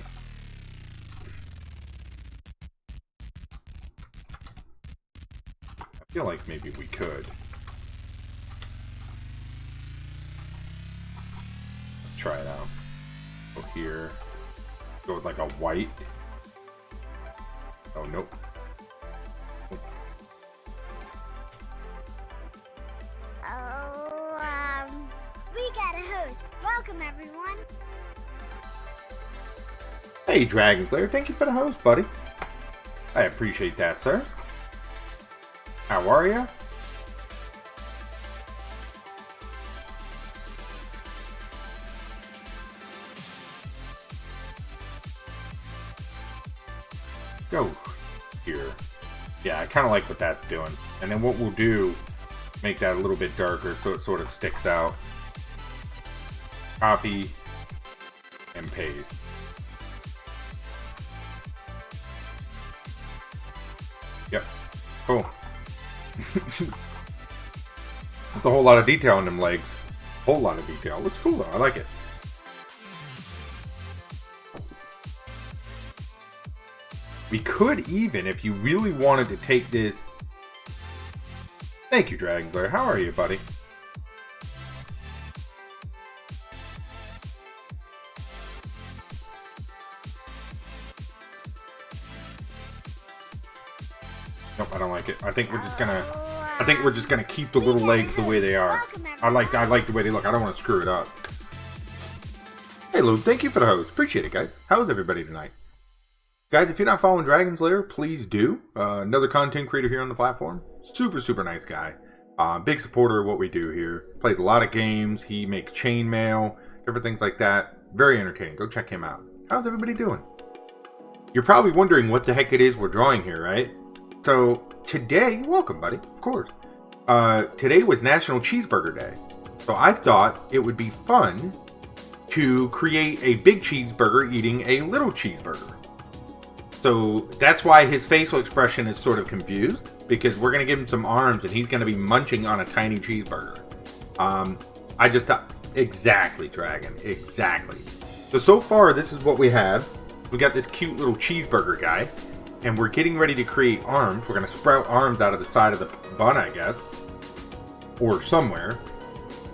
I feel like maybe we could. Let's try it out. Go here. Go with like a white. Oh, nope. We got a host. Welcome, everyone. Hey, Dragon Slayer. Thank you for the host, buddy. I appreciate that, sir. How are ya? Go here. Yeah, I kind of like what that's doing. And then what we'll do, make that a little bit darker so it sort of sticks out. Copy and paste. Yep. Cool. That's a whole lot of detail on them legs. Whole lot of detail. Looks cool though. I like it. We could even, if you really wanted to take this... Thank you, Dragon Slayer. How are you, buddy? Nope, I don't like it. I think we're just gonna keep the little legs the way they are. I like the way they look. I don't want to screw it up. Hey, Luke. Thank you for the host. Appreciate it, guys. How's everybody tonight? Guys, if you're not following Dragon Slayer, please do. Another content creator here on the platform. Super, super nice guy. Big supporter of what we do here. Plays a lot of games. He makes chainmail, different things like that. Very entertaining. Go check him out. How's everybody doing? You're probably wondering what the heck it is we're drawing here, right? So, today, welcome, buddy, of course. Today was National Cheeseburger Day. So I thought it would be fun to create a big cheeseburger eating a little cheeseburger. So that's why his facial expression is sort of confused, because we're going to give him some arms and he's going to be munching on a tiny cheeseburger. I just thought, exactly, Dragon, exactly. So far, this is what we have. We got this cute little cheeseburger guy, and we're getting ready to create arms. We're going to sprout arms out of the side of the bun, I guess, or somewhere.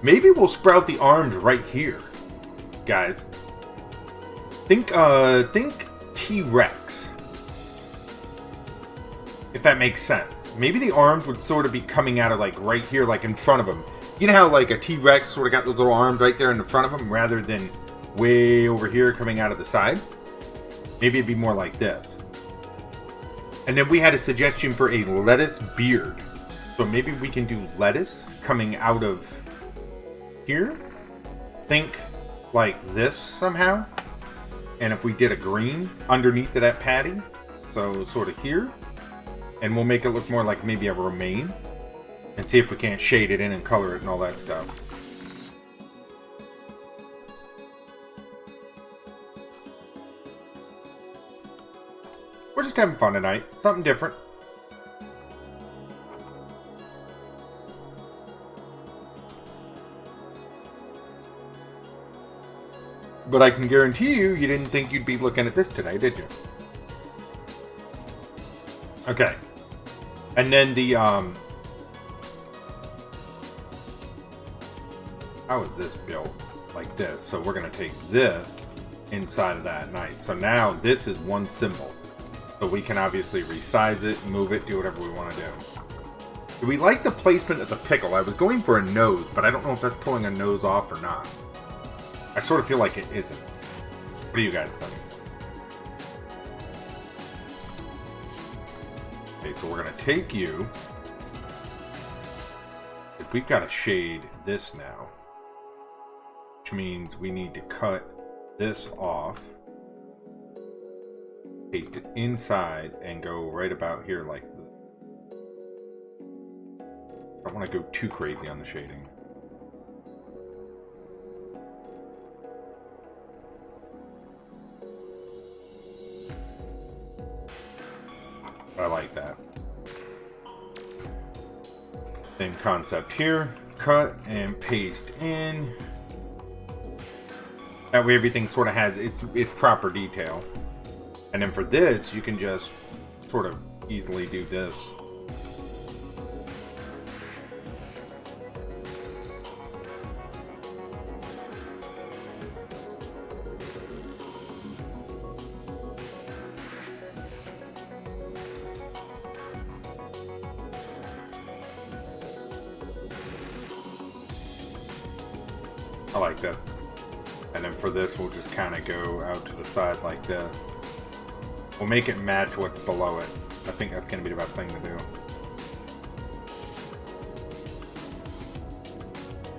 Maybe we'll sprout the arms right here, guys. Think T-Rex. If that makes sense. Maybe the arms would sort of be coming out of like right here, like in front of him. You know how like a T-Rex sort of got those little arms right there in the front of him rather than way over here coming out of the side? Maybe it'd be more like this. And then we had a suggestion for a lettuce beard. So maybe we can do lettuce coming out of here. Think like this somehow. And if we did a green underneath of that patty, so sort of here. And we'll make it look more like maybe a romaine. And see if we can't shade it in and color it and all that stuff. We're just having fun tonight. Something different. But I can guarantee you, you didn't think you'd be looking at this today, did you? Okay. And then the, how is this built? Like this. So we're going to take this inside of that. Nice. So now this is one symbol. So we can obviously resize it, move it, do whatever we want to do. Do we like the placement of the pickle? I was going for a nose, but I don't know if that's pulling a nose off or not. I sort of feel like it isn't. What do you guys think? Okay, so we're going to take you. We've got to shade this now. Which means we need to cut this off. Paste it inside and go right about here like this. I don't want to go too crazy on the shading. I like that. Same concept here. Cut and paste in. That way everything sort of has its proper detail. And then for this, you can just sort of easily do this. I like this. And then for this, we'll just kind of go out to the side like this. We'll make it match what's below it. I think that's going to be the best thing to do.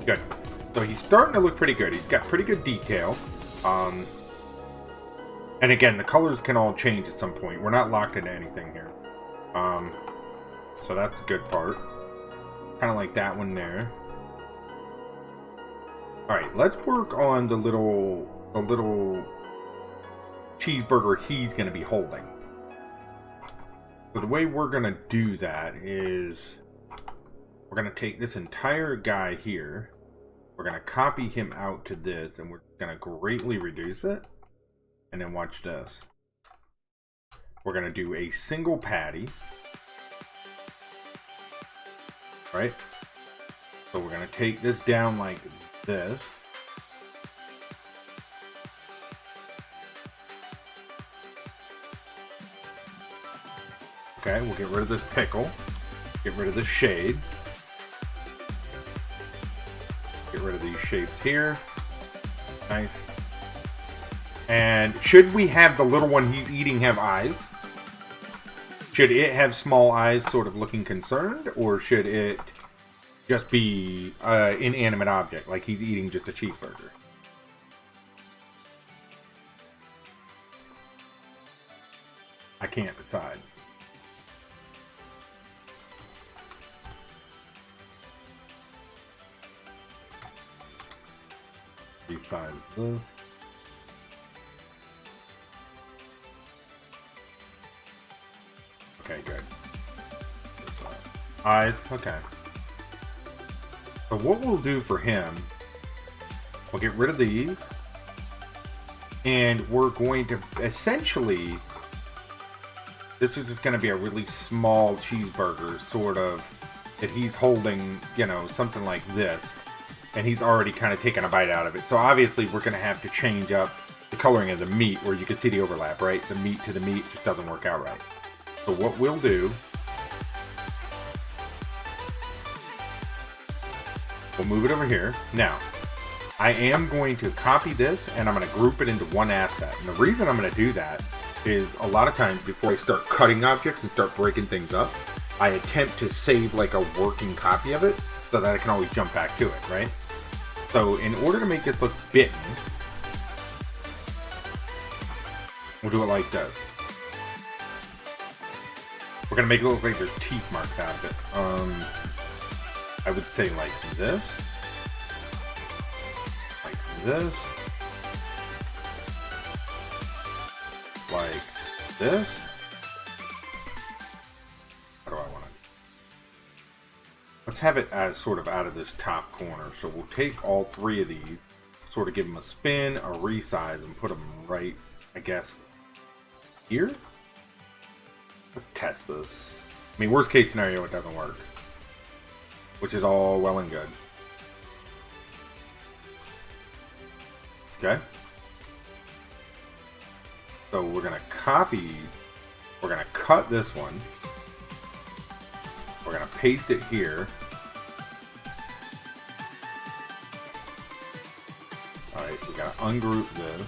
Good. So he's starting to look pretty good. He's got pretty good detail. And again, the colors can all change at some point. We're not locked into anything here. So that's a good part. Kind of like that one there. Alright, let's work on the little cheeseburger he's going to be holding. So the way we're going to do that is we're going to take this entire guy here. We're going to copy him out to this, and we're going to greatly reduce it. And then watch this. We're going to do a single patty. Right? So we're going to take this down like this. Okay, we'll get rid of this pickle. Get rid of the shade. Get rid of these shapes here. Nice. And should we have the little one he's eating have eyes? Should it have small eyes sort of looking concerned? Or should it just be an inanimate object, like he's eating just a cheeseburger? I can't decide. Besides this. Okay, good. Eyes, okay. So what we'll do for him, we'll get rid of these, and we're going to essentially, this is just going to be a really small cheeseburger, sort of, that he's holding, you know, something like this, and he's already kind of taken a bite out of it. So obviously we're going to have to change up the coloring of the meat, where you can see the overlap, right? The meat to the meat just doesn't work out right. So what we'll do, we'll move it over here. Now, I am going to copy this, and I'm going to group it into one asset. And the reason I'm going to do that is a lot of times before I start cutting objects and start breaking things up, I attempt to save like a working copy of it so that I can always jump back to it, right? So in order to make this look bitten, we'll do it like this. We're going to make it look like there's teeth marks out of it. I would say like this. Like this. Like this. have it as sort of out of this top corner. So we'll take all three of these, sort of give them a spin, a resize, and put them right, I guess, here? Let's test this. I mean, worst case scenario, it doesn't work. Which is all well and good. Okay. So we're going to copy, we're going to cut this one. We're going to paste it here. Alright, we got to ungroup this.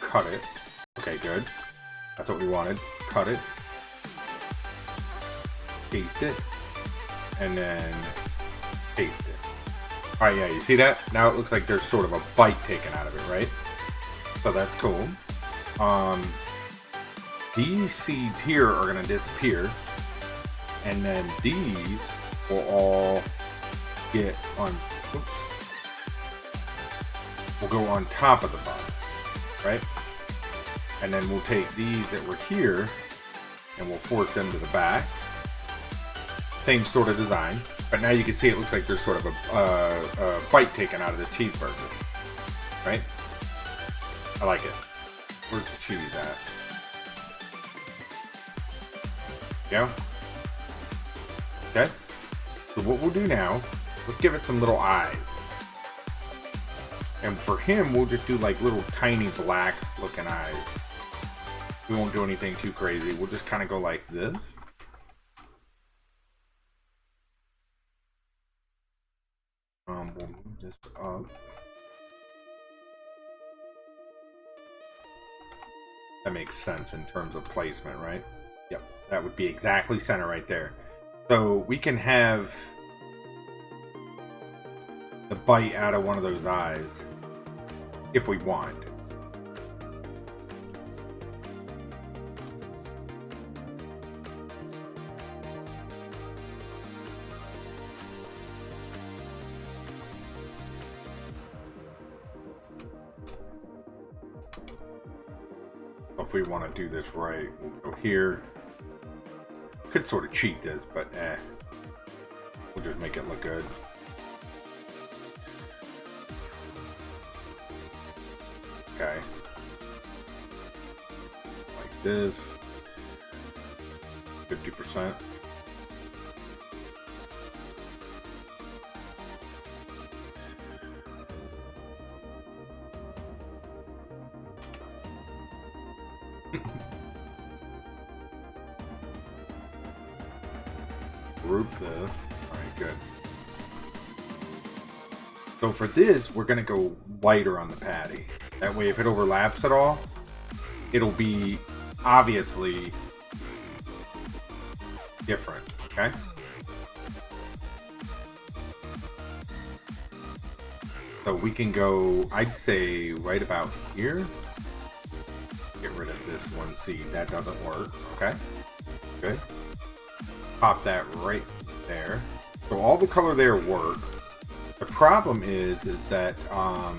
Cut it. Okay, good. That's what we wanted. Cut it. Paste it. And then paste it. Alright, yeah, you see that? Now it looks like there's sort of a bite taken out of it, right? So that's cool. These seeds here are going to disappear. And then these will all get on... Oops. Will go on top of the bun, right? And then we'll take these that were here and we'll force them to the back. Same sort of design, but now you can see it looks like there's sort of a bite taken out of the cheeseburger, right? I like it. Where's the cheese at? Yeah. Okay. So what we'll do now, let's give it some little eyes. And for him, we'll just do like little tiny black looking eyes. We won't do anything too crazy. We'll just kind of go like this. We'll move this up. That makes sense in terms of placement, right? Yep, that would be exactly center right there. So we can have the bite out of one of those eyes if we want. If we want to do this right, we'll go here. Could sort of cheat this, but we'll just make it look good. Okay. Like this. 50%. Group this. Alright, good. So for this, we're going to go lighter on the patty. That way, if it overlaps at all, it'll be obviously different, okay? So we can go, I'd say, right about here. Get rid of this one seed. That doesn't work, okay? Good. Pop that right there. So all the color there works. The problem is that I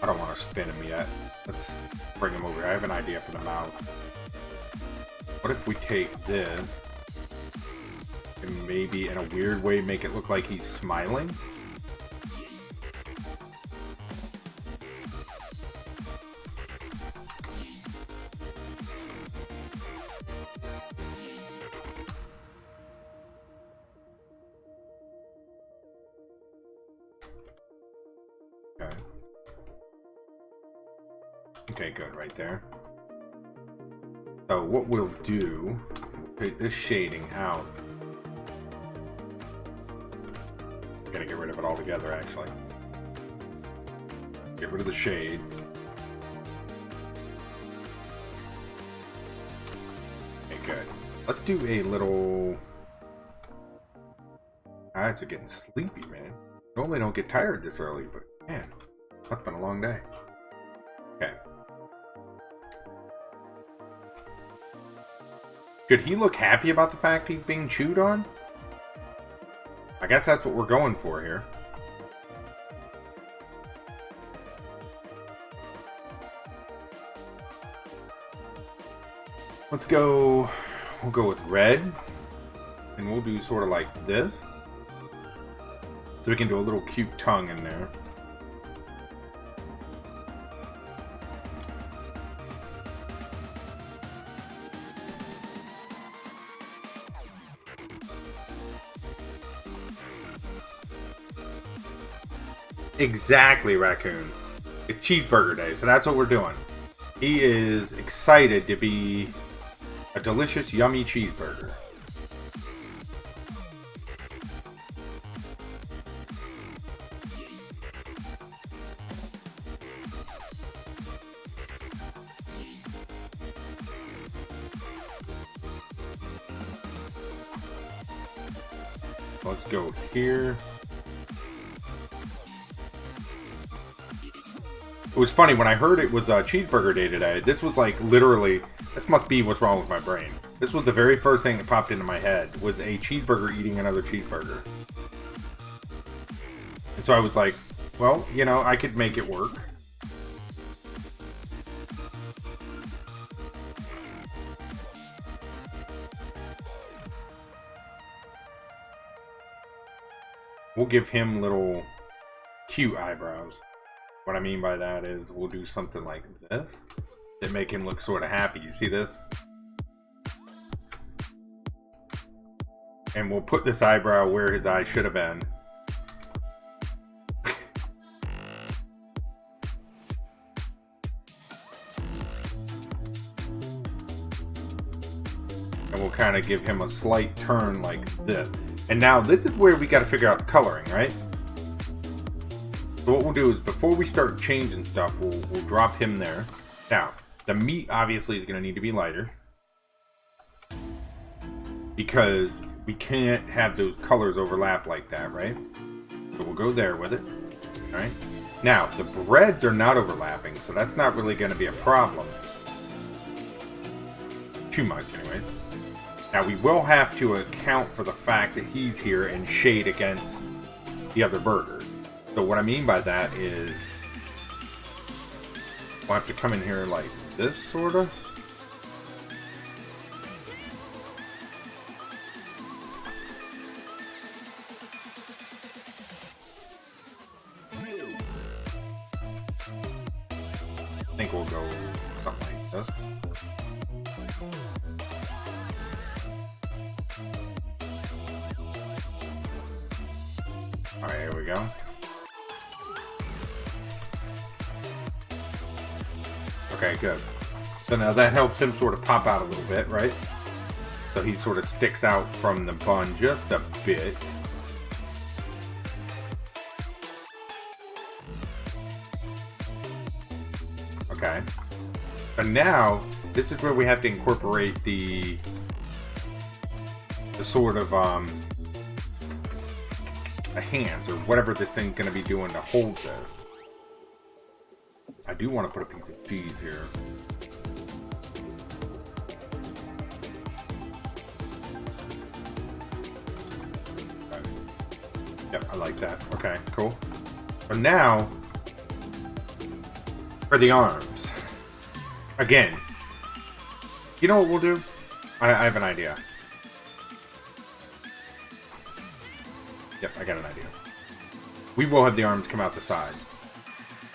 don't want to spin him yet. Let's bring him over here. I have an idea for the mouth. What if we take this and maybe in a weird way make it look like he's smiling? Okay, good, right there. So what we'll do, we'll take this shading out. I'm gonna get rid of it altogether, actually. Get rid of the shade. Okay, good. Let's do a little... Eyes are getting sleepy, man. Normally don't get tired this early, but man, that's been a long day. Okay. Should he look happy about the fact he's being chewed on? I guess that's what we're going for here. Let's go, we'll go with red. And we'll do sort of like this. So we can do a little cute tongue in there. Exactly, Raccoon. It's cheeseburger day, so that's what we're doing. He is excited to be a delicious, yummy cheeseburger. Let's go here. It was funny when I heard it was cheeseburger day today. This was like literally, this must be what's wrong with my brain. This was the very first thing that popped into my head, was a cheeseburger eating another cheeseburger. And so I was like, well, you know, I could make it work. We'll give him little cute eyebrows. What I mean by that is we'll do something like this that make him look sort of happy. You see this? And we'll put this eyebrow where his eye should have been. And we'll kind of give him a slight turn like this. And now this is where we got to figure out the coloring, right? So what we'll do is before we start changing stuff, we'll drop him there. Now, the meat obviously is going to need to be lighter, because we can't have those colors overlap like that, right? So we'll go there with it. All right. Now, the breads are not overlapping, so that's not really going to be a problem. Too much, anyways. Now, we will have to account for the fact that he's here and shade against the other burger. So what I mean by that is we'll have to come in here like this, sort of. I think we'll go something like this. Alright, here we go. Okay, good. So now that helps him sort of pop out a little bit, right? So he sort of sticks out from the bun just a bit. Okay. But now, this is where we have to incorporate the sort of, the hands, or whatever this thing's going to be doing to hold this. I do want to put a piece of cheese here. Okay. Yep, I like that. Okay, cool. So now, for the arms. Again, you know what we'll do? I have an idea. Yep, I got an idea. We will have the arms come out the side.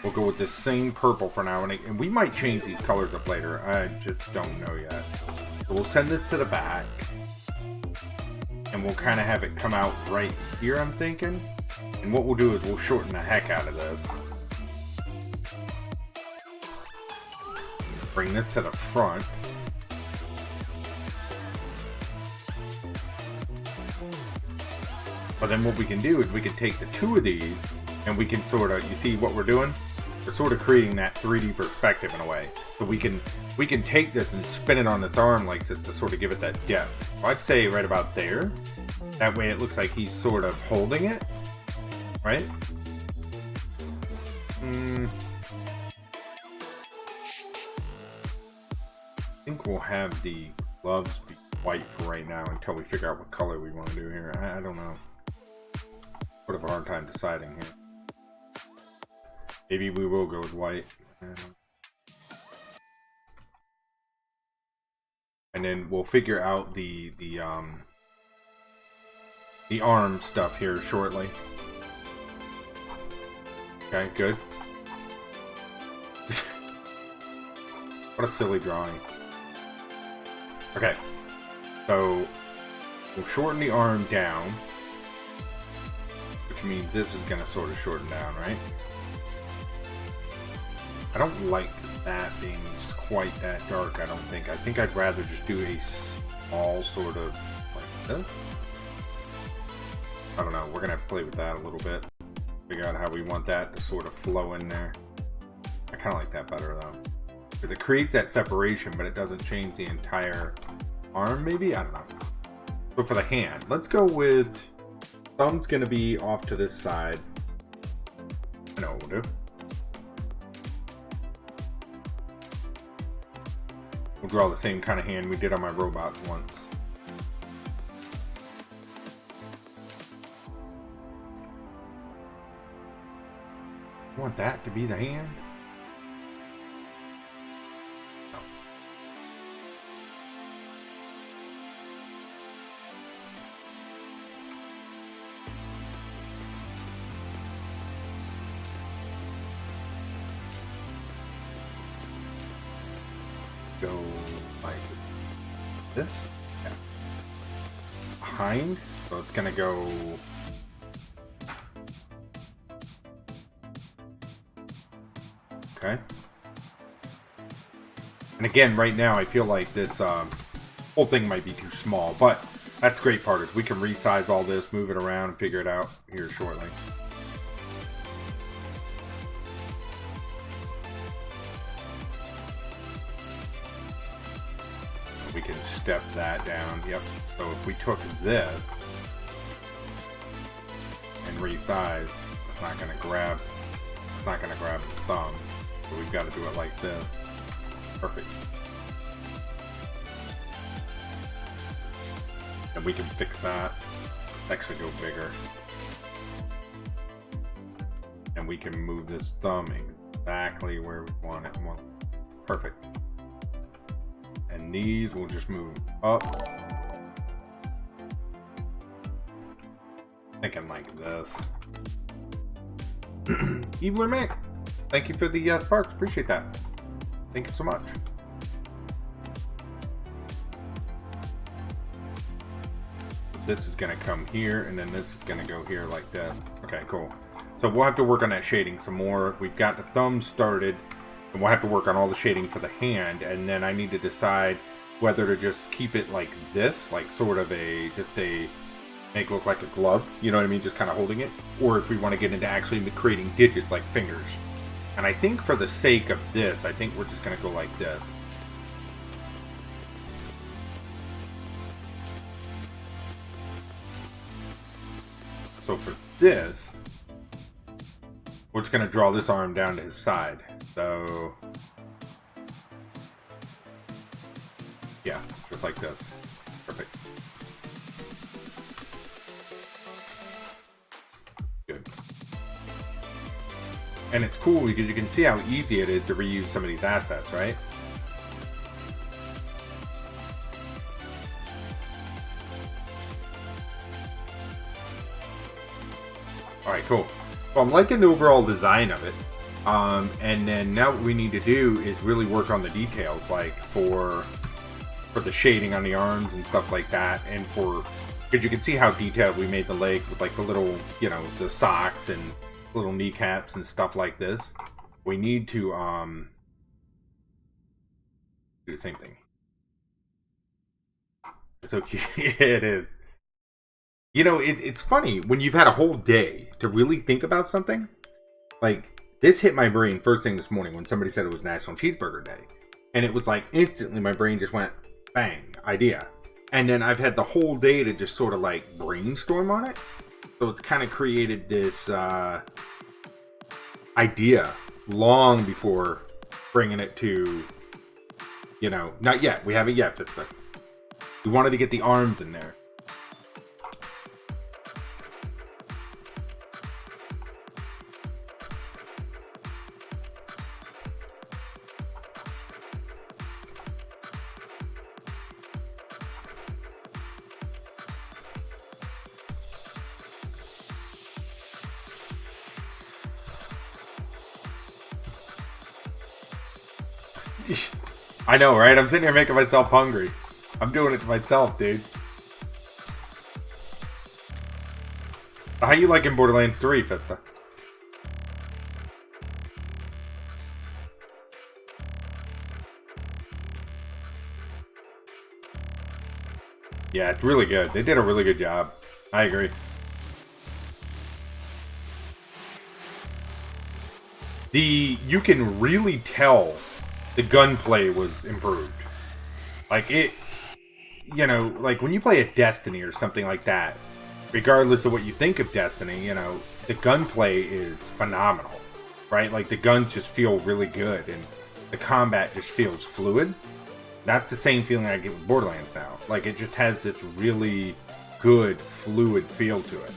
We'll go with the same purple for now, and we might change these colors up later. I just don't know yet. So we'll send this to the back, and we'll kind of have it come out right here, I'm thinking. And what we'll do is we'll shorten the heck out of this. Bring this to the front. But then what we can do is we can take the two of these, and we can sort of, you see what we're doing? We're sort of creating that 3D perspective in a way. So we can take this and spin it on this arm like this to sort of give it that depth. I'd say right about there. That way it looks like he's sort of holding it. Right? I think we'll have the gloves be white for right now until we figure out what color we want to do here. I don't know. Sort of a hard time deciding here. Maybe we will go with white. then we'll figure out the arm stuff here shortly. Okay, good. What a silly drawing. Okay, so we'll shorten the arm down, which means this is going to sort of shorten down, right? I don't like that being quite that dark, I don't think. I think I'd rather just do a small sort of like this. I don't know, we're going to have to play with that a little bit. Figure out how we want that to sort of flow in there. I kind of like that better though. Because it creates that separation, but it doesn't change the entire arm, maybe? I don't know. But for the hand, let's go with thumb's going to be off to this side. I know what we'll do. We'll draw the same kind of hand we did on my robot once. I want that to be the hand. Go like this. Yeah. Behind. So it's gonna go. Okay. And again, right now I feel like this whole thing might be too small, but that's the great part is we can resize all this, move it around, and figure it out here shortly. We can step that down. Yep. So if we took this and resize, it's not going to grab. It's not going to grab the thumb. So we've got to do it like this. Perfect. And we can fix that. Actually, go bigger. And we can move this thumb exactly where we want it. Perfect. And these will just move up. Thinking like this. Eveler Mick, thank you for the sparks. Appreciate that. Thank you so much. This is going to come here, and then this is going to go here like that. Okay, cool. So we'll have to work on that shading some more. We've got the thumb started. And we'll have to work on all the shading for the hand, and then I need to decide whether to just keep it like this, like sort of just a make it look like a glove, you know what I mean, just kind of holding it, or if we want to get into actually creating digits like fingers. And I think for the sake of this, I think we're just going to go like this. So for this, we're just going to draw this arm down to his side. So, yeah, just like this. Perfect. Good. And it's cool because you can see how easy it is to reuse some of these assets, right? Alright, cool. So I'm liking the overall design of it. And then now what we need to do is really work on the details, like for the shading on the arms and stuff like that, and because you can see how detailed we made the legs with like the little, you know, the socks and little kneecaps and stuff like this. We need to do the same thing. It's so cute. It is. You know, it's funny when you've had a whole day to really think about something. Like, this hit my brain first thing this morning when somebody said it was National Cheeseburger Day. And it was like, instantly my brain just went, bang, idea. And then I've had the whole day to just sort of like brainstorm on it. So it's kind of created this idea long before bringing it to, you know, not yet. We haven't yet. We wanted to get the arms in there. I know, right? I'm sitting here making myself hungry. I'm doing it to myself, dude. How you liking Borderlands 3, Fista? Yeah, it's really good. They did a really good job. I agree. You can really tell the gunplay was improved. Like it, you know, like when you play a Destiny or something like that, regardless of what you think of Destiny, you know, the gunplay is phenomenal, right? Like the guns just feel really good and the combat just feels fluid. That's the same feeling I get with Borderlands now. Like it just has this really good, fluid feel to it.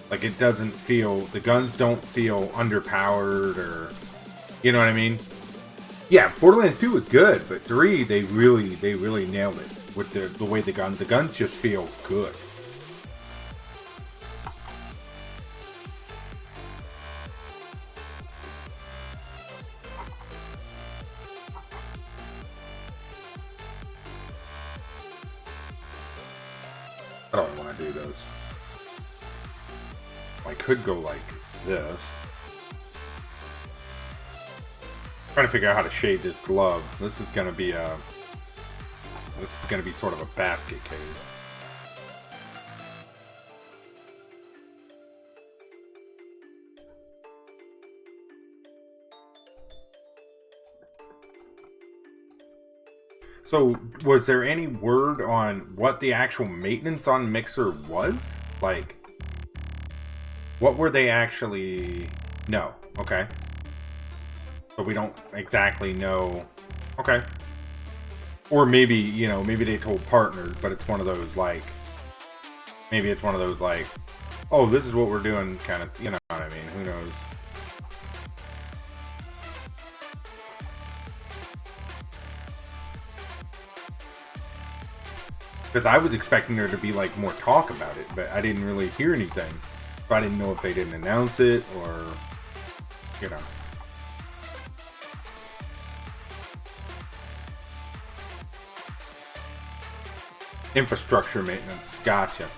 Like it doesn't feel, the guns don't feel underpowered or, you know what I mean? Yeah, Borderlands 2 was good, but 3 they really nailed it with the way the guns just feel good. I don't want to do this. I could go like this. Trying to figure out how to shade this glove. This is gonna be sort of a basket case. So, was there any word on what the actual maintenance on Mixer was? Like, what were they actually... No. Okay. But we don't exactly know... Okay. Or maybe, you know, maybe they told partners, but it's one of those, like... Maybe it's one of those, like... Oh, this is what we're doing, kind of... You know what I mean? Who knows? Because I was expecting there to be, like, more talk about it, but I didn't really hear anything. So I didn't know if they didn't announce it, or... You know. Infrastructure maintenance. Gotcha.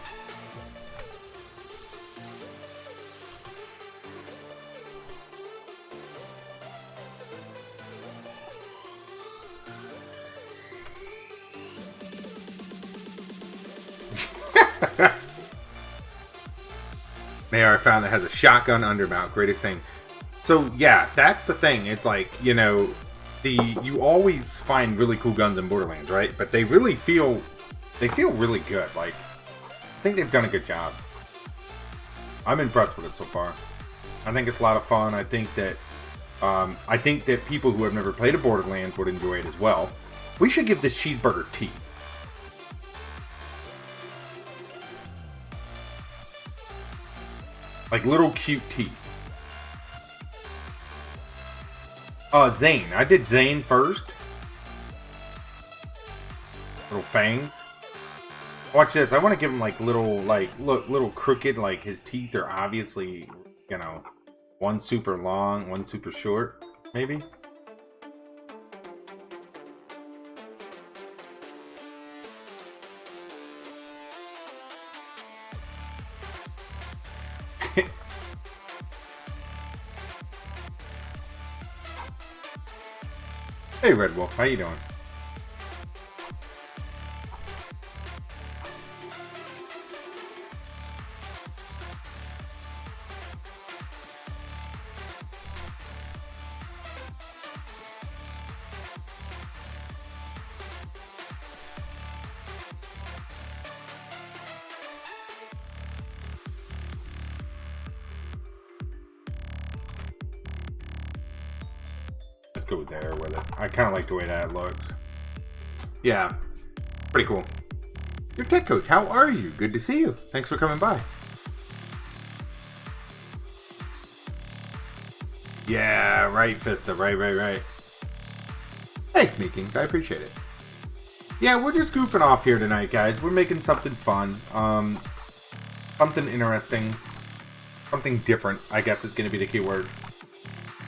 Mayor I found that has a shotgun undermount. Greatest thing. So yeah, that's the thing. It's like, you know, you always find really cool guns in Borderlands, right? But they really feel really good. Like, I think they've done a good job. I'm impressed with it so far. I think it's a lot of fun. I think that people who have never played a Borderlands would enjoy it as well. We should give this cheeseburger teeth. Like little cute teeth. Zane. I did Zane first. Little fangs. Watch this. I want to give him like little, like, look, little crooked, like his teeth are obviously, you know, one super long, one super short, maybe. Hey, Red Wolf, how you doing? Let's go there with it. I kind of like the way that looks. Yeah, pretty cool. Your tech coach, how are you? Good to see you. Thanks for coming by. Yeah, right, Fista. Right. Thanks, Meekings. I appreciate it. Yeah, we're just goofing off here tonight, guys. We're making something fun. Something interesting. Something different, I guess is going to be the key word.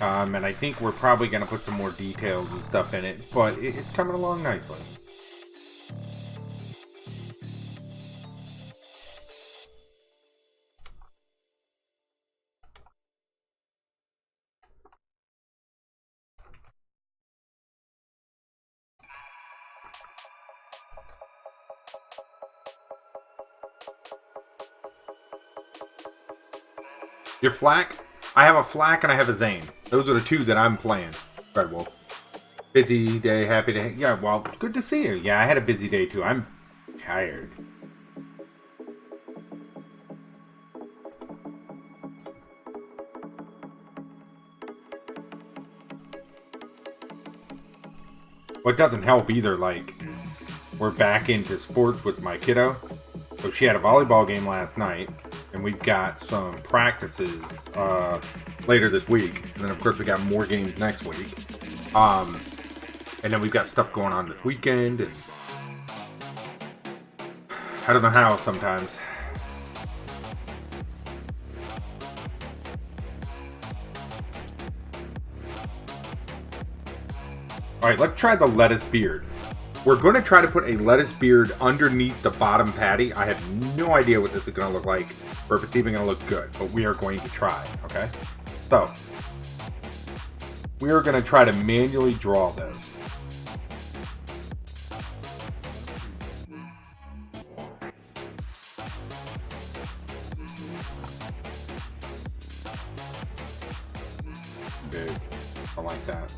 And I think we're probably going to put some more details and stuff in it, but it's coming along nicely. Your Flak? I have a Flak and I have a Zane. Those are the two that I'm playing. Red Wolf. Busy day, happy day. Yeah, well, good to see you. Yeah, I had a busy day too. I'm tired. Well, it doesn't help either, like, we're back into sports with my kiddo. So she had a volleyball game last night, and we've got some practices later this week. And then, of course, we got more games next week. And then we've got stuff going on this weekend. And I don't know how sometimes. Alright, let's try the lettuce beard. We're going to try to put a lettuce beard underneath the bottom patty. I have no idea what this is going to look like, or if it's even going to look good, but we are going to try, okay? So, we are going to try to manually draw this. Big. I like that.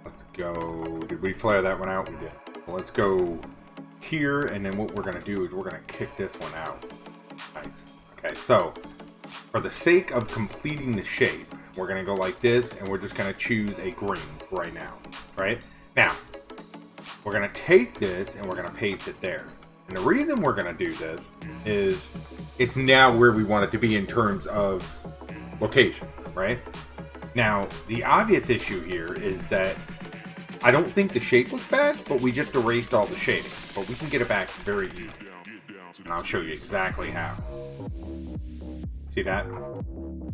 Let's go. Did we flare that one out? We did. Well, let's go here, and then what we're going to do is we're going to kick this one out. Nice. Okay, so for the sake of completing the shape, we're going to go like this, and we're just going to choose a green right now. Right? Now, we're going to take this, and we're going to paste it there. And the reason we're going to do this is it's now where we want it to be in terms of location, right? Now, the obvious issue here is that I don't think the shape looks bad, but we just erased all the shading. But we can get it back very easy. And I'll show you exactly how. See that?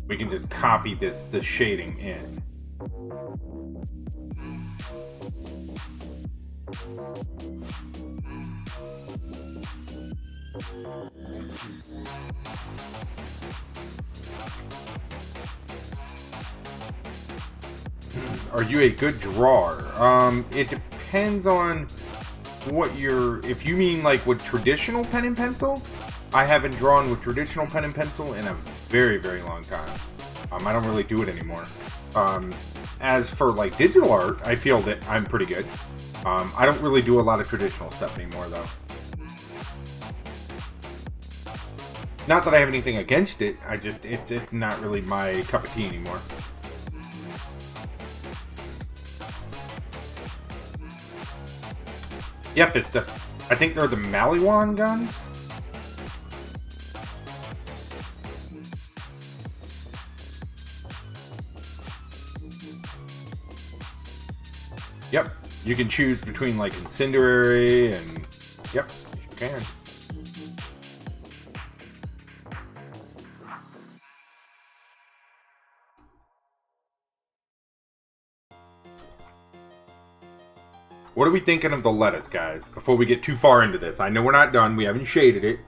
We can just copy the shading in. Are you a good drawer? It depends on what you're... If you mean like with traditional pen and pencil, I haven't drawn with traditional pen and pencil in a very, very long time. I don't really do it anymore. As for like digital art, I feel that I'm pretty good. I don't really do a lot of traditional stuff anymore though. Not that I have anything against it, it's not really my cup of tea anymore. Yep, it's I think they're the Maliwan guns. Yep, you can choose between like incendiary and yep, you can. What are we thinking of the lettuce, guys? Before we get too far into this, I know we're not done. We haven't shaded it.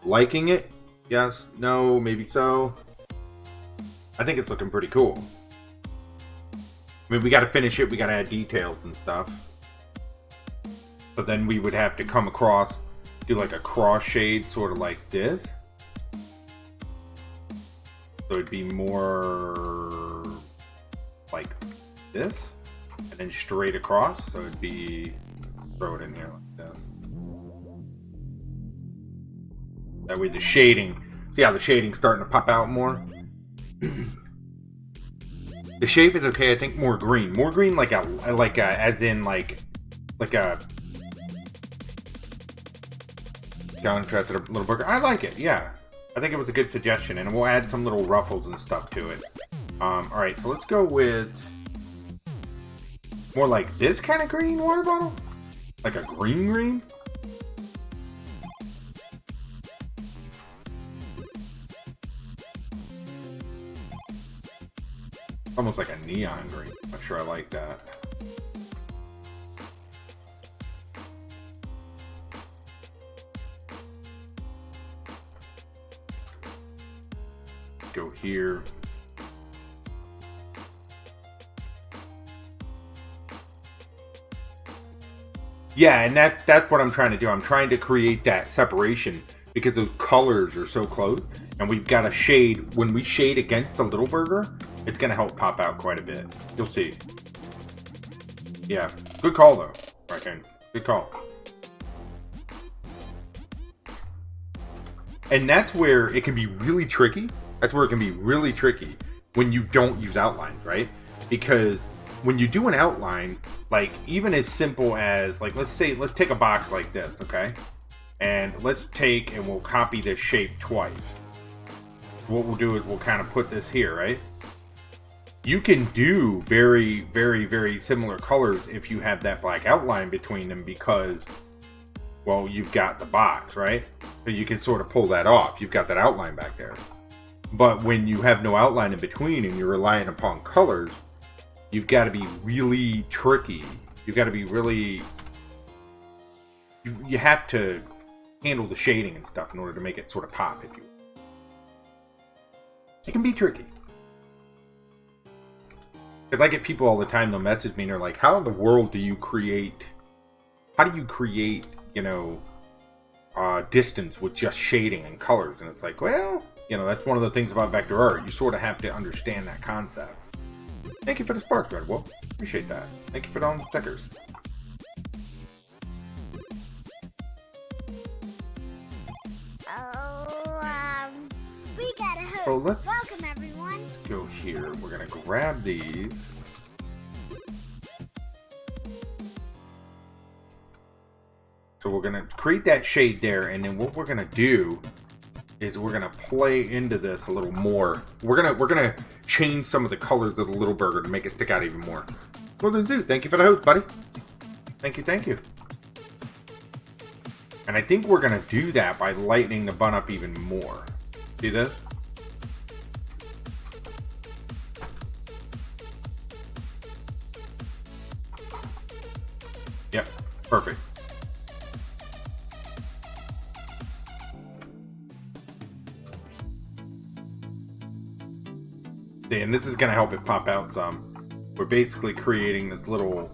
Liking it? Yes, no, maybe so. I think it's looking pretty cool. I mean, we got to finish it. We got to add details and stuff. So then we would have to come across, do like a cross shade, sort of like this. So it'd be more like this. And then straight across, so it'd be, throw it in here like this. That way the shading, see how the shading's starting to pop out more? The shape is okay. I think more green. More green like a as in like a contrasted little burger. I like it, yeah. I think it was a good suggestion, and we'll add some little ruffles and stuff to it. Alright, so let's go with more like this kind of green water bottle? Like a green? Almost like a neon green. Not sure I like that. Go here. Yeah, and that's what I'm trying to do. I'm trying to create that separation because those colors are so close, and we've got a shade. When we shade against a little burger, it's going to help pop out quite a bit. You'll see. Yeah, good call though, Raccoon. Good call. And that's where it can be really tricky. That's where it can be really tricky when you don't use outlines, right? Because when you do an outline, like even as simple as like let's take a box like this, okay? And let's take and we'll copy this shape twice. What we'll do is we'll kind of put this here, right? You can do very, very, very similar colors if you have that black outline between them because, well, you've got the box, right? So you can sort of pull that off. You've got that outline back there. But when you have no outline in between and you're relying upon colors, you've got to be really tricky. You've got to be really... You have to handle the shading and stuff in order to make it sort of pop, if you will. It can be tricky. Because I get people all the time, they'll message me and they're like, how in the world do you create... How do you create, you know, distance with just shading and colors? And it's like, well, you know, that's one of the things about vector art. You sort of have to understand that concept. Thank you for the spark thread, Wolf. Appreciate that. Thank you for all the stickers. We got a host. So Welcome, everyone. Let's go here. We're going to grab these. So we're going to create that shade there, and then what we're going to do is we're going to play into this a little more. We're gonna change some of the colors of the little burger to make it stick out even more. Northern Zoo, thank you for the host, buddy. Thank you. And I think we're going to do that by lightening the bun up even more. See this? Yep, perfect. And this is going to help it pop out some. We're basically creating this little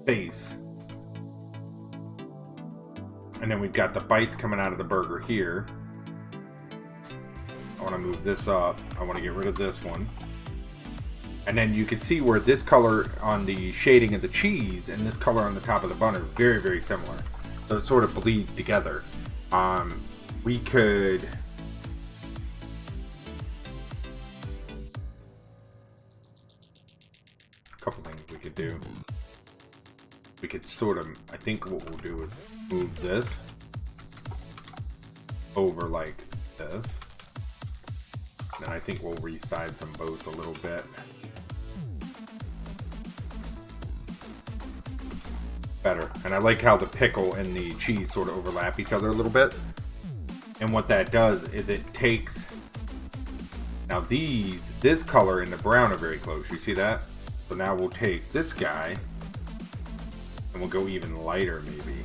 face. And then we've got the bites coming out of the burger here. I want to move this up. I want to get rid of this one. And then you can see where this color on the shading of the cheese and this color on the top of the bun are very, very similar. So it sort of bleeds together. We could... A couple things we could do. We could sort of... I think what we'll do is move this over like this. And I think we'll resize them both a little bit. Better. And I like how the pickle and the cheese sort of overlap each other a little bit. And what that does is it takes... Now this color and the brown are very close. You see that? So now we'll take this guy and we'll go even lighter maybe.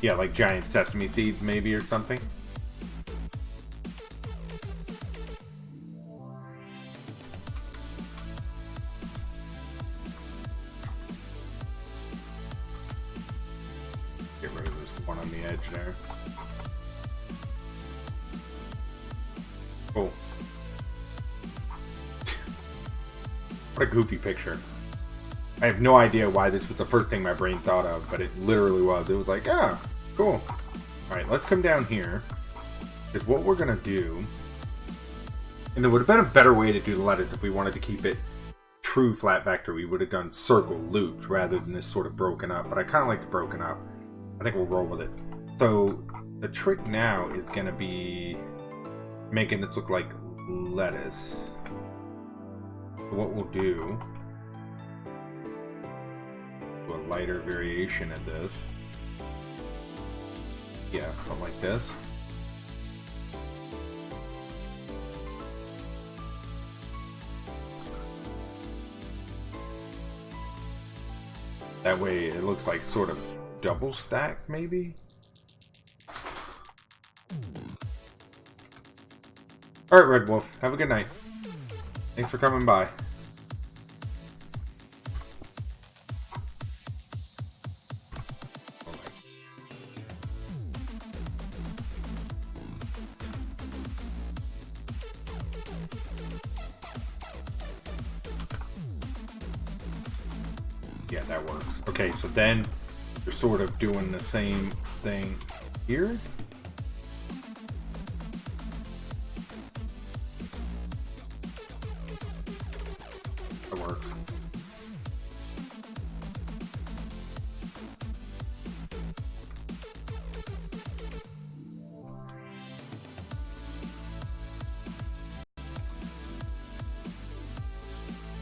Yeah, like giant sesame seeds maybe or something. Get rid of this one on the edge there. Cool. What a goofy picture. I have no idea why this was the first thing my brain thought of, but it literally was. It was like, ah, cool. Alright, let's come down here. is what we're going to do, and it would have been a better way to do the letters if we wanted to keep it true flat vector. We would have done circle loops rather than this sort of broken up, but I kind of like the broken up. I think we'll roll with it. So the trick now is going to be making this look like lettuce. So what we'll do a lighter variation of this. Yeah, something like this. That way it looks like sort of double stacked, maybe? Alright, Red Wolf, have a good night. Thanks for coming by. Yeah, that works. Okay, so then you're sort of doing the same thing here. That works.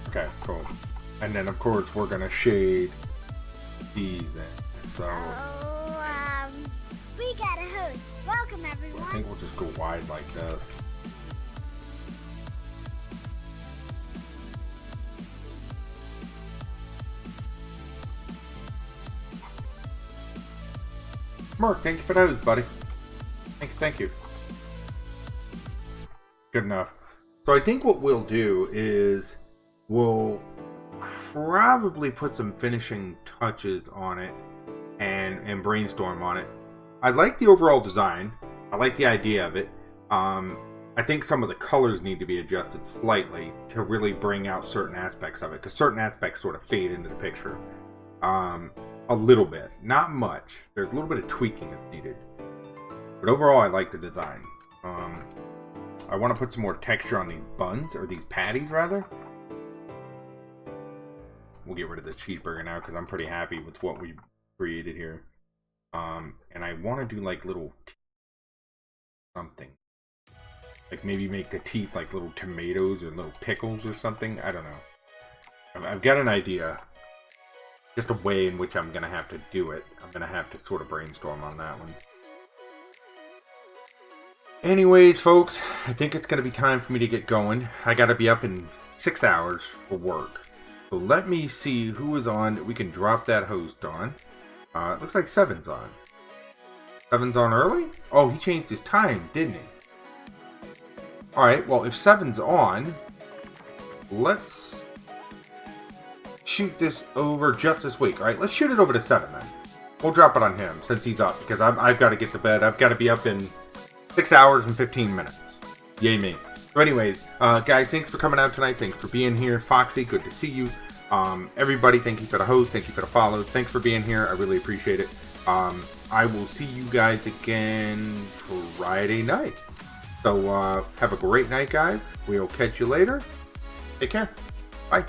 Okay, cool. And then, of course, we're going to shade these in. So, we got a host. Welcome, I everyone. think we'll just go wide like this. Mark, thank you for those, buddy. Thank you. Good enough. So I think what we'll do is we'll probably put some finishing touches on it and brainstorm on it. I like the overall design. I like the idea of it. I think some of the colors need to be adjusted slightly to really bring out certain aspects of it, because certain aspects sort of fade into the picture. A little bit, not much. There's a little bit of tweaking that's needed. But overall, I like the design. I want to put some more texture on these buns, or these patties rather. We'll get rid of the cheeseburger now because I'm pretty happy with what we created here. And I want to do like little something. Like maybe make the teeth like little tomatoes or little pickles or something. I don't know. I've got an idea. Just a way in which I'm going to have to do it. I'm going to have to sort of brainstorm on that one. Anyways, folks, I think it's going to be time for me to get going. I got to be up in 6 hours for work. So let me see who is on. We can drop that host on. It looks like Seven's on. Seven's on early? Oh, he changed his time, didn't he? Alright, well, if Seven's on, let's shoot this over just this week. Alright, let's shoot it over to 7 then. We'll drop it on him since he's up, because I've got to get to bed. I've got to be up in 6 hours and 15 minutes. Yay me. So anyways, guys, thanks for coming out tonight. Thanks for being here. Foxy, good to see you. Everybody, thank you for the host. Thank you for the follows. Thanks for being here. I really appreciate it. I will see you guys again Friday night. So have a great night, guys. We'll catch you later. Take care. Bye.